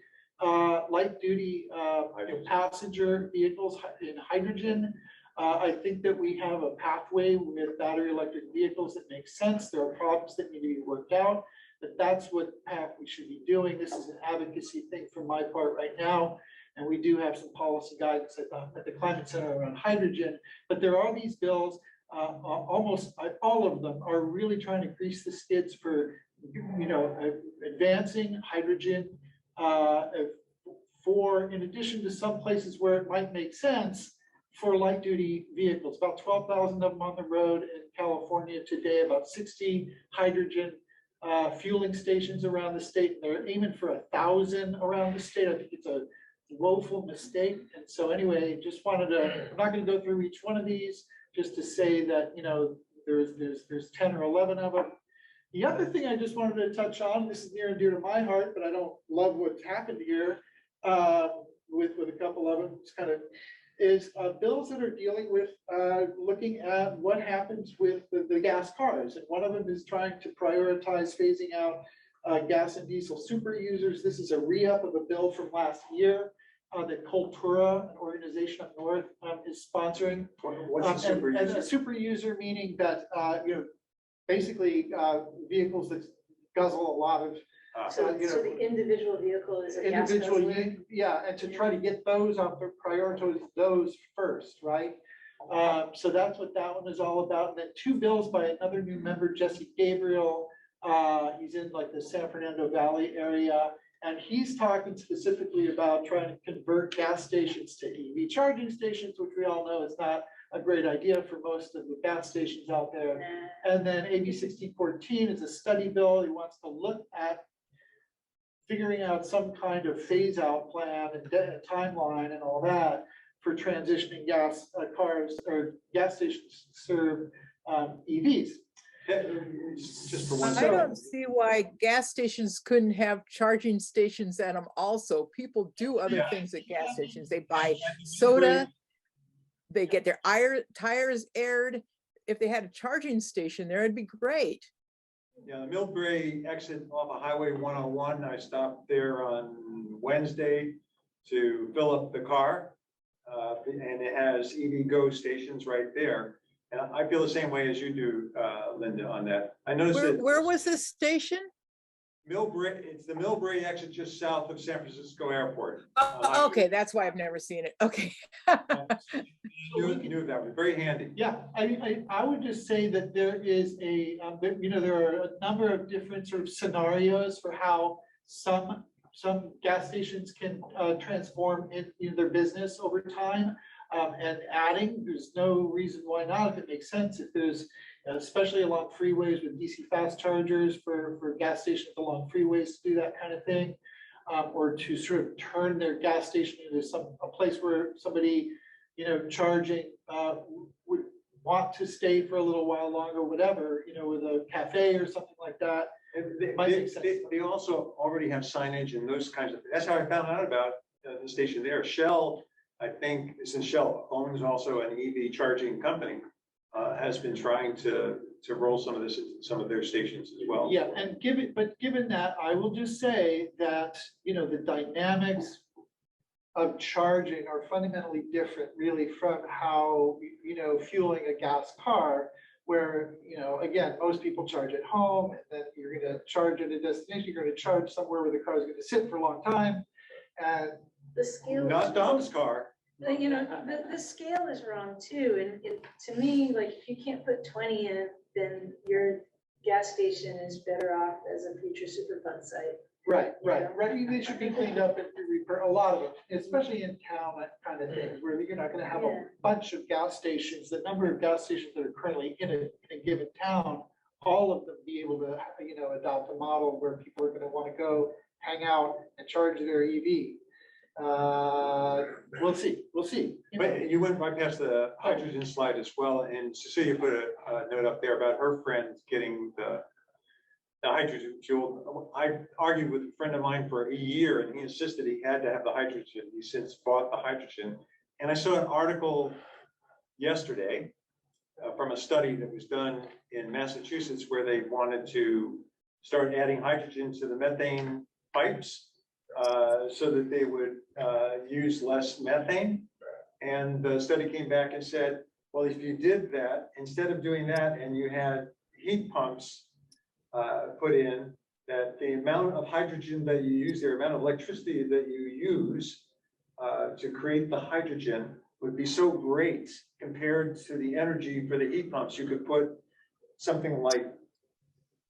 passenger vehicles in hydrogen. I think that we have a pathway with battery electric vehicles that makes sense. There are problems that need to be worked out, but that's what path we should be doing. This is an advocacy thing from my part right now. And we do have some policy guidance at the Climate Center around hydrogen, but there are these bills, almost all of them are really trying to grease the skids for, advancing hydrogen in addition to some places where it might make sense, for light duty vehicles, about 12,000 of them on the road in California today, about 60 hydrogen fueling stations around the state. They're aiming for 1,000 around the state. I think it's a woeful mistake. And so anyway, just wanted to, I'm not going to go through each one of these, just to say that, you know, there's 10 or 11 of them. The other thing I just wanted to touch on, this is near and dear to my heart, but I don't love what's happened here with a couple of them. It's kind of is bills that are dealing with looking at what happens with the gas cars. And one of them is trying to prioritize phasing out gas and diesel super users. This is a re-up of a bill from last year that Cultura, an organization up north, is sponsoring. What's a super and user? a super user meaning that you know, basically vehicles that guzzle a lot of So the individual vehicle is a gas individual, guzzler? yeah, and to try to get those out, prioritize those first, right? So that's what that one is all about. And then two bills by another new member, Jesse Gabriel. He's in like the San Fernando Valley area, and he's talking specifically about trying to convert gas stations to EV charging stations, which we all know is not a great idea for most of the gas stations out there. And then AB 1614 is a study bill. He wants to look at figuring out some kind of phase out plan and timeline and all that for transitioning gas cars or gas stations to serve EVs. Just for one I second. don't see why gas stations couldn't have charging stations at them also. People do other things at gas stations. They buy soda, they get their tires aired. If they had a charging station there, it'd be great. Yeah, the Millbrae exit off of Highway 101, I stopped there on Wednesday to fill up the car. And it has EV Go stations right there. And I feel the same way as you do, Linda, on that. I noticed that Where was this station? Millbrae, it's the Millbrae exit just south of San Francisco Airport. Oh, okay, that's why I've never seen it. Okay. Knew that was very handy. Yeah, I would just say that there is a, you know, there are a number of different sort of scenarios for how some gas stations can transform in their business over time. And adding, there's no reason why not, if it makes sense, if there's, especially along freeways with DC fast chargers for gas stations along freeways to do that kind of thing, or to sort of turn their gas station into a place where somebody, you know, charging would want to stay for a little while longer, whatever, you know, with a cafe or something like that. They also already have signage and those kinds of, that's how I found out about the station there. Shell, I think, since Shell owns also an EV charging company, has been trying to roll some of their stations as well. Yeah, and given that, I will just say that, you know, the dynamics of charging are fundamentally different really from how, you know, fueling a gas car, where, you know, again, most people charge at home, and then you're going to charge at a destination, you're going to charge somewhere where the car is going to sit for a long time. And the scale, not Dom's car. You know, the scale is wrong too. And to me, like, if you can't put 20 in, then your gas station is better off as a future Superfund site. Right. They should be cleaned up and repair, a lot of them, especially in town, that kind of things, where you're not going to have a bunch of gas stations. The number of gas stations that are currently in a given town, all of them be able to, you know, adopt a model where people are going to want to go hang out and charge their EV. We'll see. But you went right past the hydrogen slide as well, and Cecilia put a note up there about her friend getting the hydrogen fuel. I argued with a friend of mine for a year, and he insisted he had to have the hydrogen. He since bought the hydrogen. And I saw an article yesterday from a study that was done in Massachusetts where they wanted to start adding hydrogen to the methane pipes so that they would use less methane. And the study came back and said, well, if you did that, instead of doing that and you had heat pumps put in, that the amount of hydrogen that you use, the amount of electricity that you use to create the hydrogen would be so great compared to the energy for the heat pumps. You could put something like,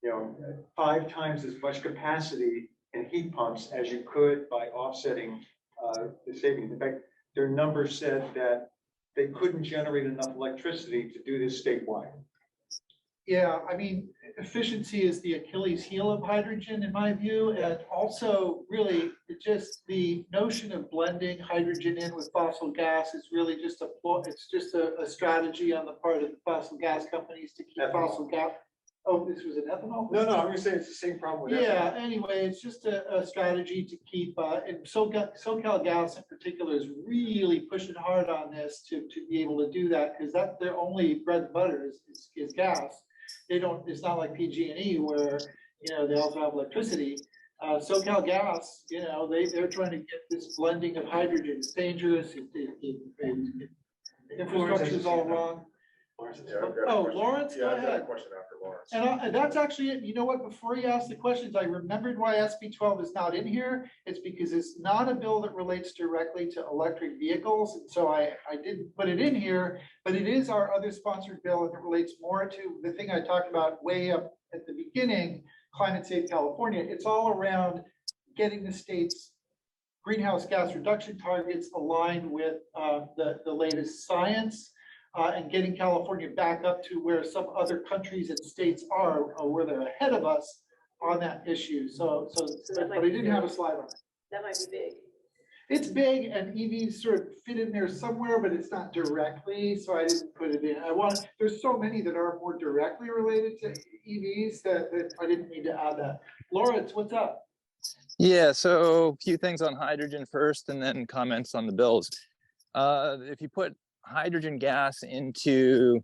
you know, 5 times as much capacity in heat pumps as you could by offsetting the savings. In fact, their numbers said that they couldn't generate enough electricity to do this statewide. Yeah, I mean, efficiency is the Achilles heel of hydrogen in my view. And also really just the notion of blending hydrogen in with fossil gas is really just a strategy on the part of the fossil gas companies to keep fossil gas. Oh, this was an ethanol? No, I'm gonna say it's the same problem with ethanol. Yeah, anyway, it's just a strategy to keep, and SoCal Gas in particular is really pushing hard on this to be able to do that, because that's their only bread and butter is gas. It's not like PG&E where, they also have electricity. SoCal Gas, they're trying to get this blending of hydrogen. It's dangerous. Infrastructure is all wrong. Lawrence, go I've got a ahead. question after Lawrence. And that's actually it. You know what? Before you ask the questions, I remembered why SB 12 is not in here. It's because it's not a bill that relates directly to electric vehicles. And so I didn't put it in here, but it is our other sponsored bill, and it relates more to the thing I talked about way up at the beginning, Climate Safe California. It's all around getting the state's greenhouse gas reduction targets aligned with the latest science. And getting California back up to where some other countries and states are, where they're ahead of us on that issue. But I didn't have a slide on it. That might be big. It's big, and EVs sort of fit in there somewhere, but it's not directly, so I didn't put it in. There's so many that are more directly related to EVs that I didn't need to add that. Lawrence, what's up? Yeah, so a few things on hydrogen first, and then comments on the bills. If you put hydrogen gas into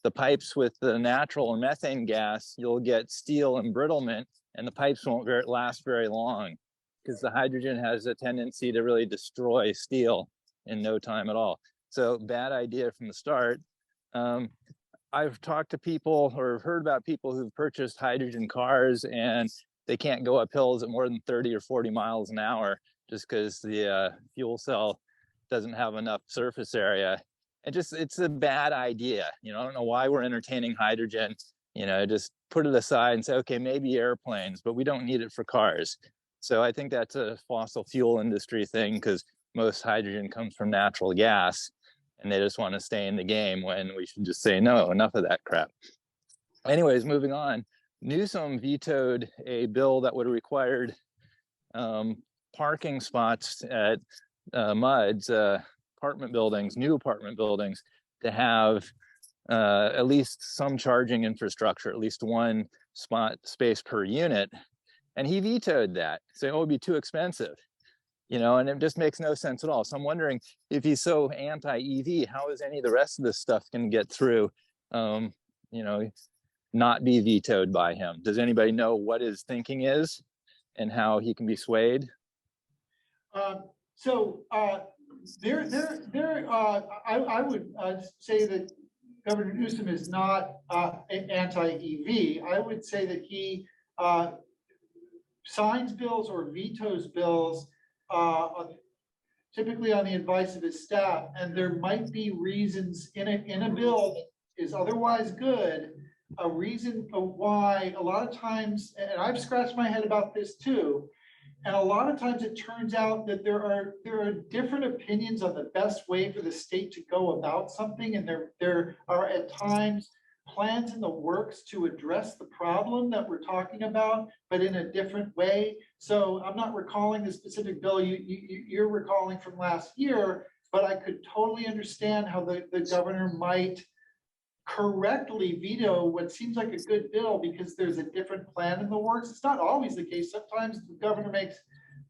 the pipes with the natural or methane gas, you'll get steel embrittlement, and the pipes won't last very long because the hydrogen has a tendency to really destroy steel in no time at all. So bad idea from the start. I've talked to people or heard about people who've purchased hydrogen cars and they can't go up hills at more than 30 or 40 miles an hour just because the fuel cell doesn't have enough surface area. And it's a bad idea. I don't know why we're entertaining hydrogen. Just put it aside and say, okay, maybe airplanes, but we don't need it for cars. So I think that's a fossil fuel industry thing, because most hydrogen comes from natural gas and they just want to stay in the game when we should just say, no, enough of that crap. Anyways, moving on. Newsom vetoed a bill that would have required parking spots at MUDs, new apartment buildings, to have at least some charging infrastructure, at least one space per unit. And he vetoed that, saying, oh, it'd be too expensive, and it just makes no sense at all. So I'm wondering, if he's so anti-EV, how is any of the rest of this stuff going to get through, not be vetoed by him? Does anybody know what his thinking is and how he can be swayed? I would say that Governor Newsom is not anti-EV. I would say that he signs bills or vetoes bills typically on the advice of his staff, and there might be reasons in a bill that is otherwise good, a reason why a lot of times, and I've scratched my head about this too, and a lot of times it turns out that there are different opinions on the best way for the state to go about something, and there are at times plans in the works to address the problem that we're talking about, but in a different way. So I'm not recalling the specific bill you're recalling from last year, but I could totally understand how the governor might correctly veto what seems like a good bill because there's a different plan in the works. It's not always the case. Sometimes the governor makes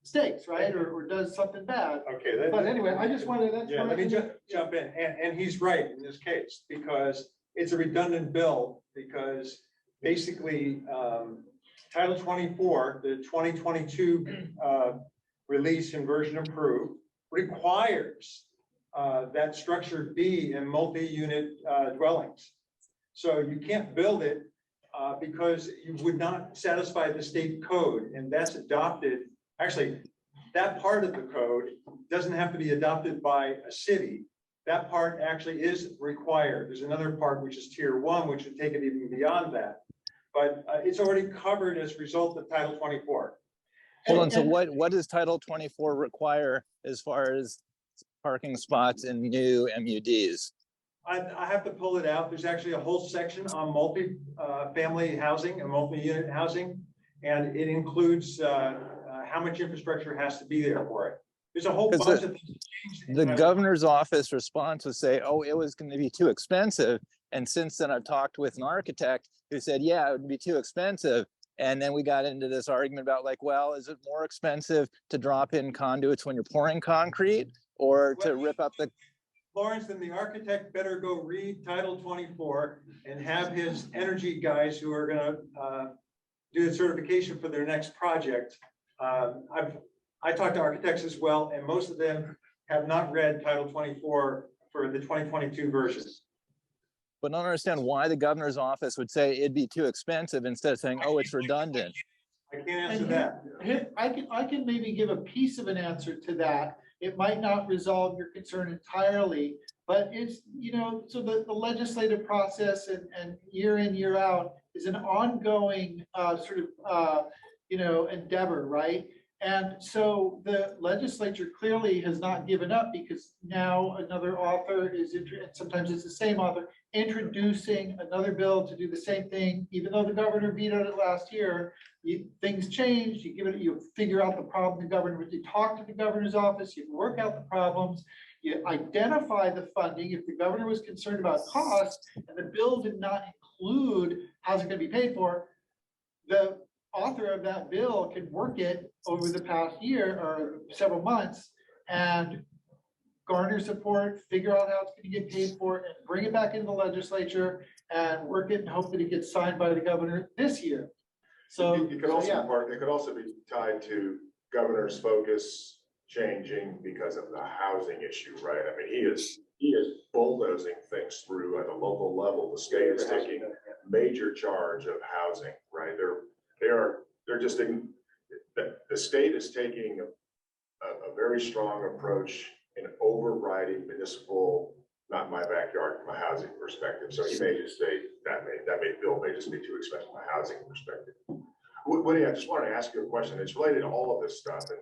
mistakes, right? Or does something bad. Okay. But anyway, I just wanted to. Yeah, let me jump in. And he's right in this case, because it's a redundant bill, because basically Title 24, the 2022 release and version approved, requires that structure be in multi-unit dwellings. So you can't build it because you would not satisfy the state code, and that's adopted. Actually, that part of the code doesn't have to be adopted by a city. That part actually is required. There's another part which is tier 1, which would take it even beyond that. But it's already covered as a result of Title 24. Hold on. So what does Title 24 require as far as parking spots in new MUDs? I have to pull it out. There's actually a whole section on multi-family housing and multi-unit housing. And it includes how much infrastructure has to be there for it. There's a whole bunch of things that changed. The governor's office response was say, oh, it was going to be too expensive. And since then I've talked with an architect who said, yeah, it would be too expensive. And then we got into this argument about like, well, is it more expensive to drop in conduits when you're pouring concrete or to rip up the... Lawrence, then the architect better go read Title 24 and have his energy guys who are going to do the certification for their next project. I talked to architects as well, and most of them have not read Title 24 for the 2022 version. But I don't understand why the governor's office would say it'd be too expensive instead of saying, oh, it's redundant. I can't answer that. I can maybe give a piece of an answer to that. It might not resolve your concern entirely, but it's, you know, so the legislative process and year in, year out is an ongoing you know, endeavor, right? And so the legislature clearly has not given up because now another author is, and sometimes it's the same author, introducing another bill to do the same thing, even though the governor vetoed it last year. Things change, you figure out the problem the governor, you talk to the governor's office, you work out the problems, you identify the funding. If the governor was concerned about cost and the bill did not include how's it going to be paid for, the author of that bill can work it over the past year or several months and garner support, figure out how it's going to get paid for, and bring it back into the legislature and work it and hope that it gets signed by the governor this year. So it could also be tied to governor's focus changing because of the housing issue, right? I mean, he is bulldozing things through at a local level. The state is taking major charge of housing, right? They're just the state is taking a very strong approach in overriding municipal, not my backyard from a housing perspective. So he may just say that bill may just be too expensive from a housing perspective. Woody, I just wanted to ask you a question. It's related to all of this stuff. And,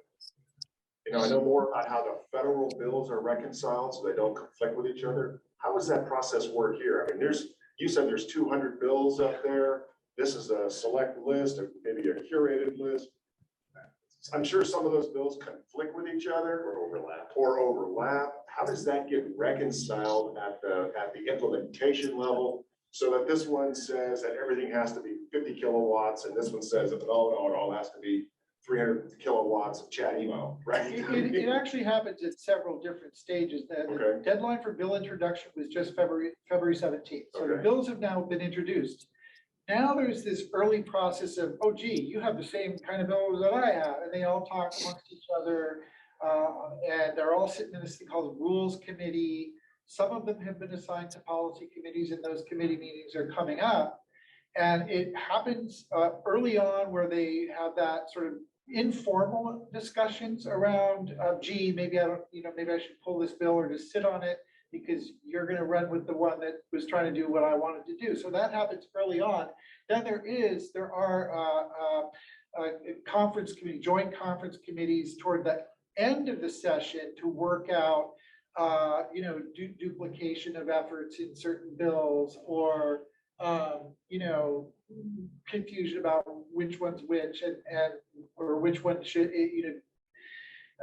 you know, I know more about how the federal bills are reconciled so they don't conflict with each other. How does that process work here? I mean, you said there's 200 bills out there. This is a select list, or maybe a curated list. I'm sure some of those bills conflict with each other or overlap. How does that get reconciled at the implementation level so that this one says that everything has to be 50 kilowatts and this one says that it all has to be 300 kilowatts of chat emo, right? It actually happens at several different stages. The deadline for bill introduction was just February 17th. So the bills have now been introduced. Now there's this early process of, oh, gee, you have the same kind of bills that I have. And they all talk amongst each other. And they're all sitting in this thing called the Rules Committee. Some of them have been assigned to policy committees, and those committee meetings are coming up. And it happens early on where they have that sort of informal discussions around, gee, maybe I should pull this bill or just sit on it, because you're going to run with the one that was trying to do what I wanted to do. So that happens early on. Then there are conference committee, joint conference committees toward the end of the session to work out, duplication of efforts in certain bills, or confusion about which one's which, or which one should,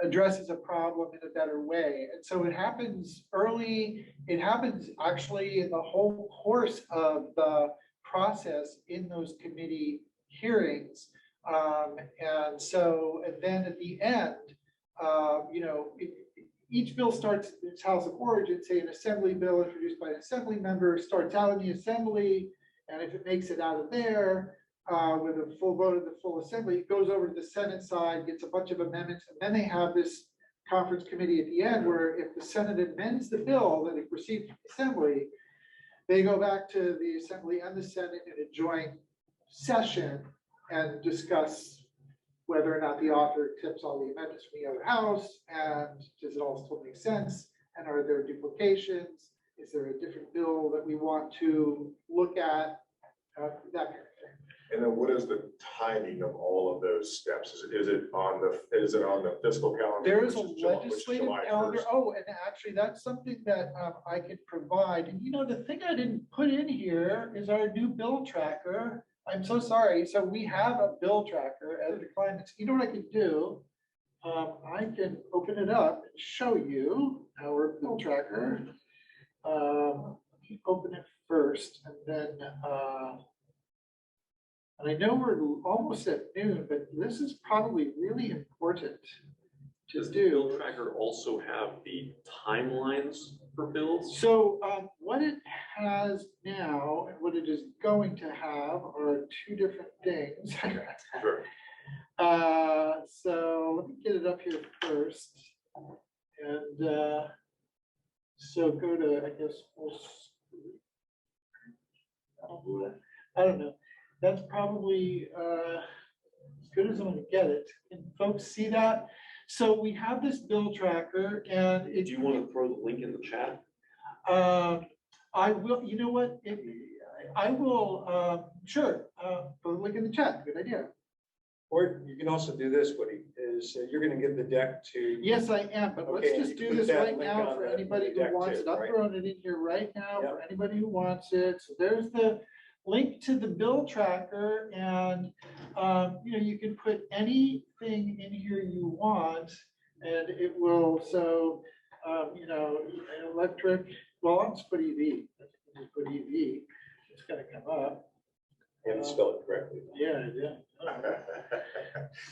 addresses a problem in a better way. And so it happens early. It happens actually in the whole course of the process in those committee hearings. And then at the end, each bill starts its House of Origin, say an assembly bill introduced by an assembly member starts out in the assembly, and if it makes it out of there, with a full vote of the full assembly, it goes over to the Senate side, gets a bunch of amendments, and then they have this conference committee at the end where if the Senate amends the bill that it received from the assembly, they go back to the assembly and the Senate in a joint session and discuss whether or not the author accepts all the amendments from the other house, and does it all still make sense, and are there duplications, is there a different bill that we want to look at, that kind of thing. And then what is the timing of all of those steps? Is it on the fiscal calendar? There is a which July- which is legislative July calendar. 1st? Oh, and actually, that's something that I could provide. And you know, the thing I didn't put in here is our new bill tracker. I'm so sorry. So we have a bill tracker as the client. You know what I could do? I can open it up and show you our bill tracker. Let me open it first, and then and I know we're almost at noon, but this is probably really important to Does the do. bill tracker also have the timelines for bills? So what it has now and what it is going to have are two different things. Sure. So let me get it up here first. And so go to, I guess, I don't know. That's probably as good as I'm gonna get it. Can folks see that? So we have this bill tracker and Do you want to throw the link in the chat? I will, you know what? I will, sure, put a link in the chat. Good idea. Or you can also do this, Woody, is you're gonna give the deck to. Yes, I am, but let's Okay, just you do put this that right link now on for the anybody who deck wants too, it. I'm right? throwing it in here right now for Yep. anybody who wants it. So there's the link to the bill tracker, and you know, you can put anything in here you want, and it will. So you know, electric. Well, I'll just put EV. Just put EV. It's gonna come up. You have to spell it correctly. Yeah, yeah.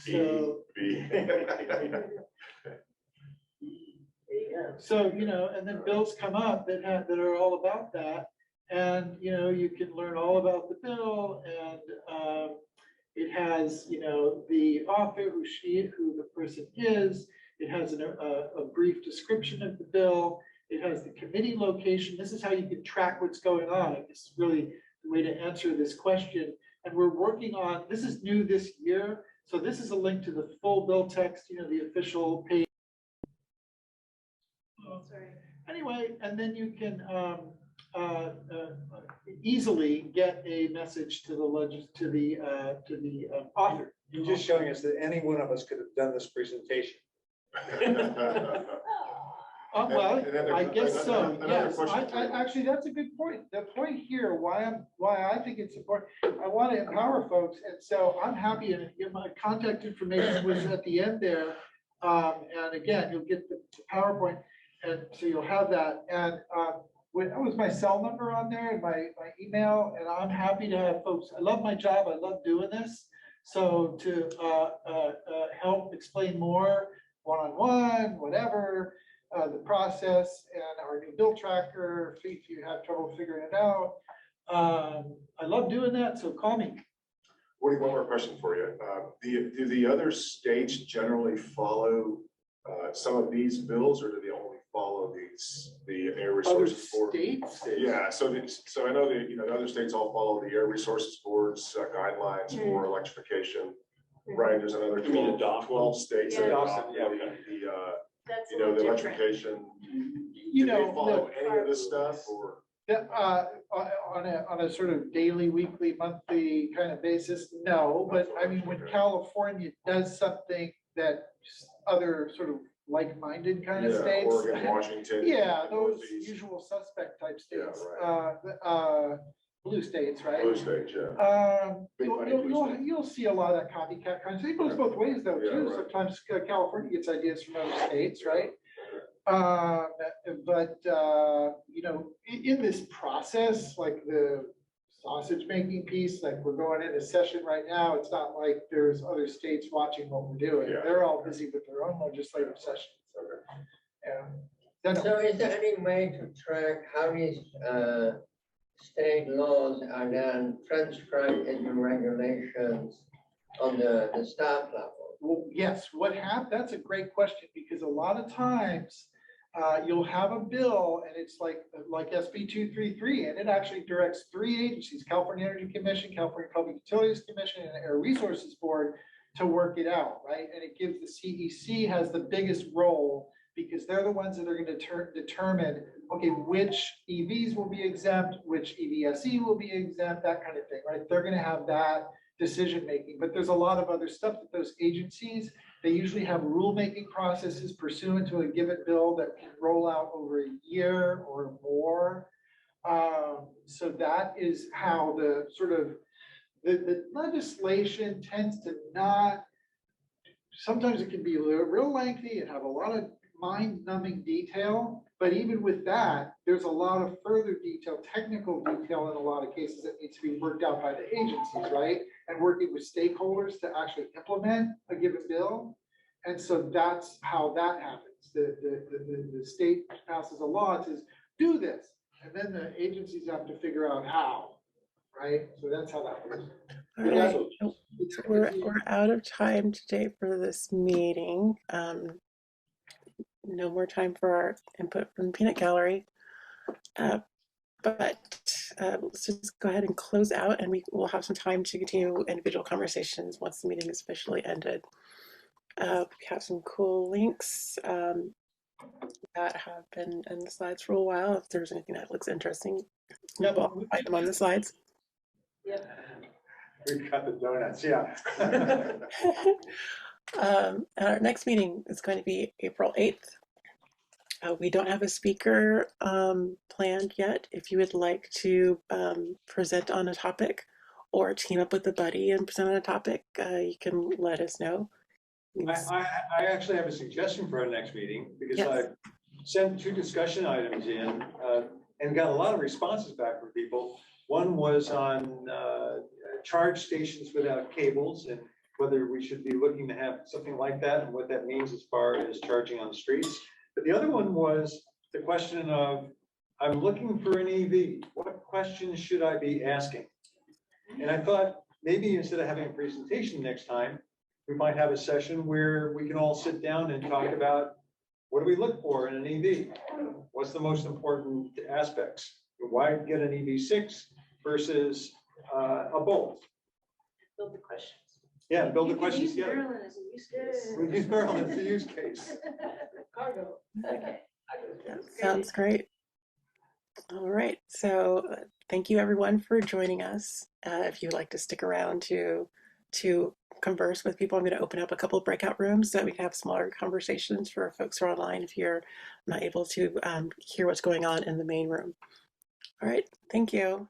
So. So, you know, and then bills come up that have, that are all about that. And, you know, you can learn all about the bill, and it has, you know, the author, who the person is. It has a brief description of the bill. It has the committee location. This is how you can track what's going on. This is really the way to answer this question. And we're working on, this is new this year. So this is a link to the full bill text, you know, the official page. Sorry. Anyway, and then you can easily get a message to the author. You're just showing us that any one of us could have done this presentation. Well, And then I there's guess so, another yes. question for you. Actually, that's a good point. The point here, why I think it's important, I want to empower folks, and so I'm happy to get my contact information was at the end there. And again, you'll get the PowerPoint, and so you'll have that. And that was my cell number on there and my email, and I'm happy to have folks. I love my job. I love doing this. So to help explain more one-on-one, whatever, the process and our new bill tracker, if you have trouble figuring it out. I love doing that, so call me. Woody, one more question for you. Do the other states generally follow some of these bills, or do they only follow the Air Resources Board? States? Yeah, so I know that, you know, the other states all follow the Air Resources Board's guidelines for electrification. Right, there's another You mean adopt 12 states that Yeah. adopt Yeah, okay. That's you a know, the little different. electrification. You Do they know, follow any of this stuff, or? on a sort of daily, weekly, monthly kind of basis, no, but I mean, when California does something that other sort of like-minded kind of Yeah, states. Oregon, Washington. Yeah, those Northeast. usual suspect type Yeah, states, blue states, right? Blue states, yeah. Big money blue states. You'll see a lot of that copycat kind of, it goes both ways though, Yeah, too. right. Sometimes California gets ideas from other states, right? But you know, in this process, like the sausage making piece, like we're going into session right now, it's not like there's other states watching what we're doing. Yeah. They're all busy with their own legislative sessions. Yeah. So is there any way to track how these state laws are then transcribed into regulations on the staff level? Well, yes, that's a great question, because a lot of times you'll have a bill and it's like SB 233, and it actually directs 3 agencies, California Energy Commission, California Public Utilities Commission, and Air Resources Board to work it out, right? And it gives the CEC has the biggest role because they're the ones that are going to determine, okay, which EVs will be exempt, which EVSE will be exempt, that kind of thing, right? They're going to have that decision making, but there's a lot of other stuff that those agencies, they usually have rulemaking processes pursuant to a given bill that can roll out over a year or more. So that is how the sort of the legislation tends to not, sometimes it can be real lengthy and have a lot of mind-numbing detail, but even with that, there's a lot of further detail, technical detail in a lot of cases that needs to be worked out by the agencies, right? And working with stakeholders to actually implement a given bill. And so that's how that happens. The state passes a law, it says, do this. And then the agencies have to figure out how, right? So that's how that works. All right. So we're out of time today for this meeting. No more time for our input from the peanut gallery. But let's just go ahead and close out, and we will have some time to continue individual conversations once the meeting is officially ended. We have some cool links that have been in the slides for a while. If there's anything that looks interesting, we'll find them on the slides. We've got the donuts, yeah. And our next meeting is going to be April 8th. We don't have a speaker planned yet. If you would like to present on a topic or team up with a buddy and present on a topic, you can let us know. I actually have a suggestion for our next meeting, because Yes. I sent 2 discussion items in and got a lot of responses back from people. One was on charge stations without cables, and whether we should be looking to have something like that and what that means as far as charging on the streets. But the other one was the question of, I'm looking for an EV. What questions should I be asking? And I thought maybe instead of having a presentation next time, we might have a session where we can all sit down and talk about, what do we look for in an EV? What's the most important aspects? Why get an EV6 versus a Bolt? Build the questions. Yeah, build the You can questions use together. Maryland as a use case. We use Maryland as a use case. Cargo. Okay. Sounds great. All right. So thank you everyone for joining us. If you'd like to stick around to converse with people, I'm going to open up a couple of breakout rooms so that we can have smaller conversations for folks who are online if you're not able to hear what's going on in the main room. All right. Thank you.